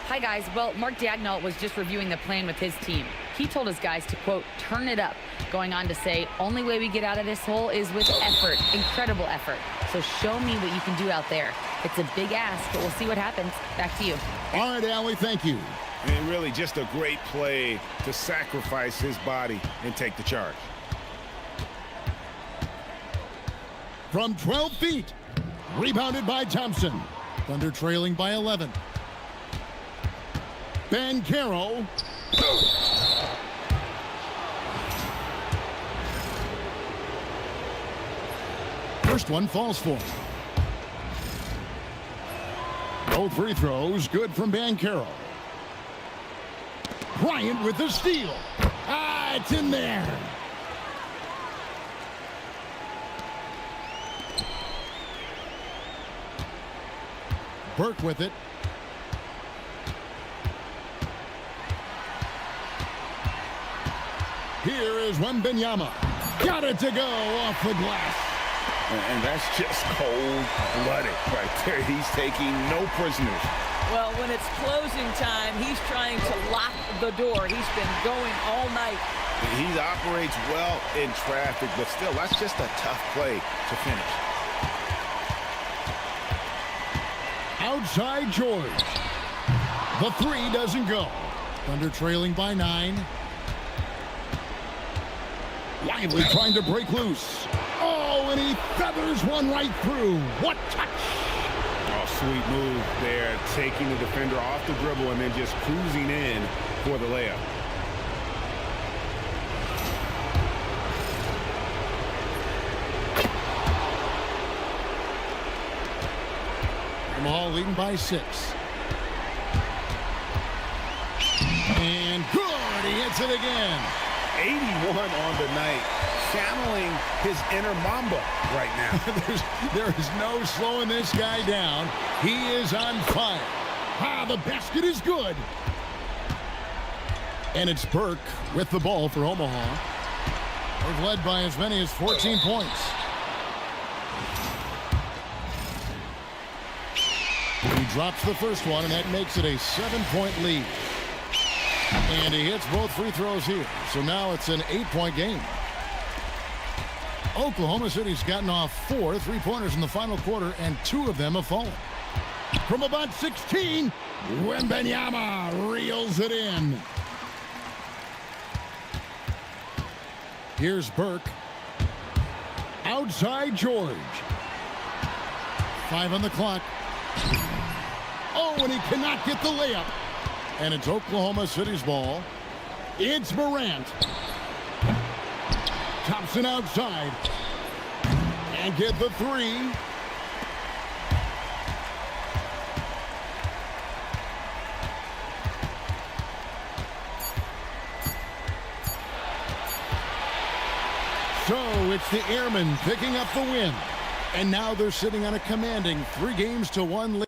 Hi, guys. Well, Mark Daigneault was just reviewing the plan with his team. He told his guys to, quote, turn it up, going on to say, only way we get out of this hole is with effort, incredible effort. So show me what you can do out there. It's a big ask, but we'll see what happens. Back to you. All right, Allie, thank you. And really just a great play to sacrifice his body and take the charge. From 12 feet, rebounded by Thompson. Thunder trailing by 11. Banchero. First one falls for him. No free throws. Good from Banchero. Bryant with the steal. It's in there. Burke with it. Here is Wembanyama. Got it to go off the glass. And that's just cold-blooded right there. He's taking no prisoners. Well, when it's closing time, he's trying to lock the door. He's been going all night. He operates well in traffic, but still, that's just a tough play to finish. Outside George. The 3 doesn't go. Thunder trailing by 9. Lively trying to break loose. Oh, and he feathers one right through. What touch! Oh, sweet move there, taking the defender off the dribble and then just cruising in for the layup. Omaha leading by 6. And good, he hits it again. 81 on the night channeling his inner Mamba right now. there is no slowing this guy down. He is on fire. Ah, the basket is good. And it's Burke with the ball for Omaha. They've led by as many as 14 points. He drops the first one, and that makes it a 7-point lead. And he hits both free throws here. So now it's an 8-point game. Oklahoma City's gotten off 4 3-pointers in the final quarter, and 2 of them have fallen. From about 16, Wembanyama reels it in. Here's Burke. Outside George. 5 on the clock. Oh, and he cannot get the layup. And it's Oklahoma City's ball. It's Morant. Thompson outside. And get the 3. So it's the Airmen picking up the win. And now they're sitting on a commanding 3-1 lead.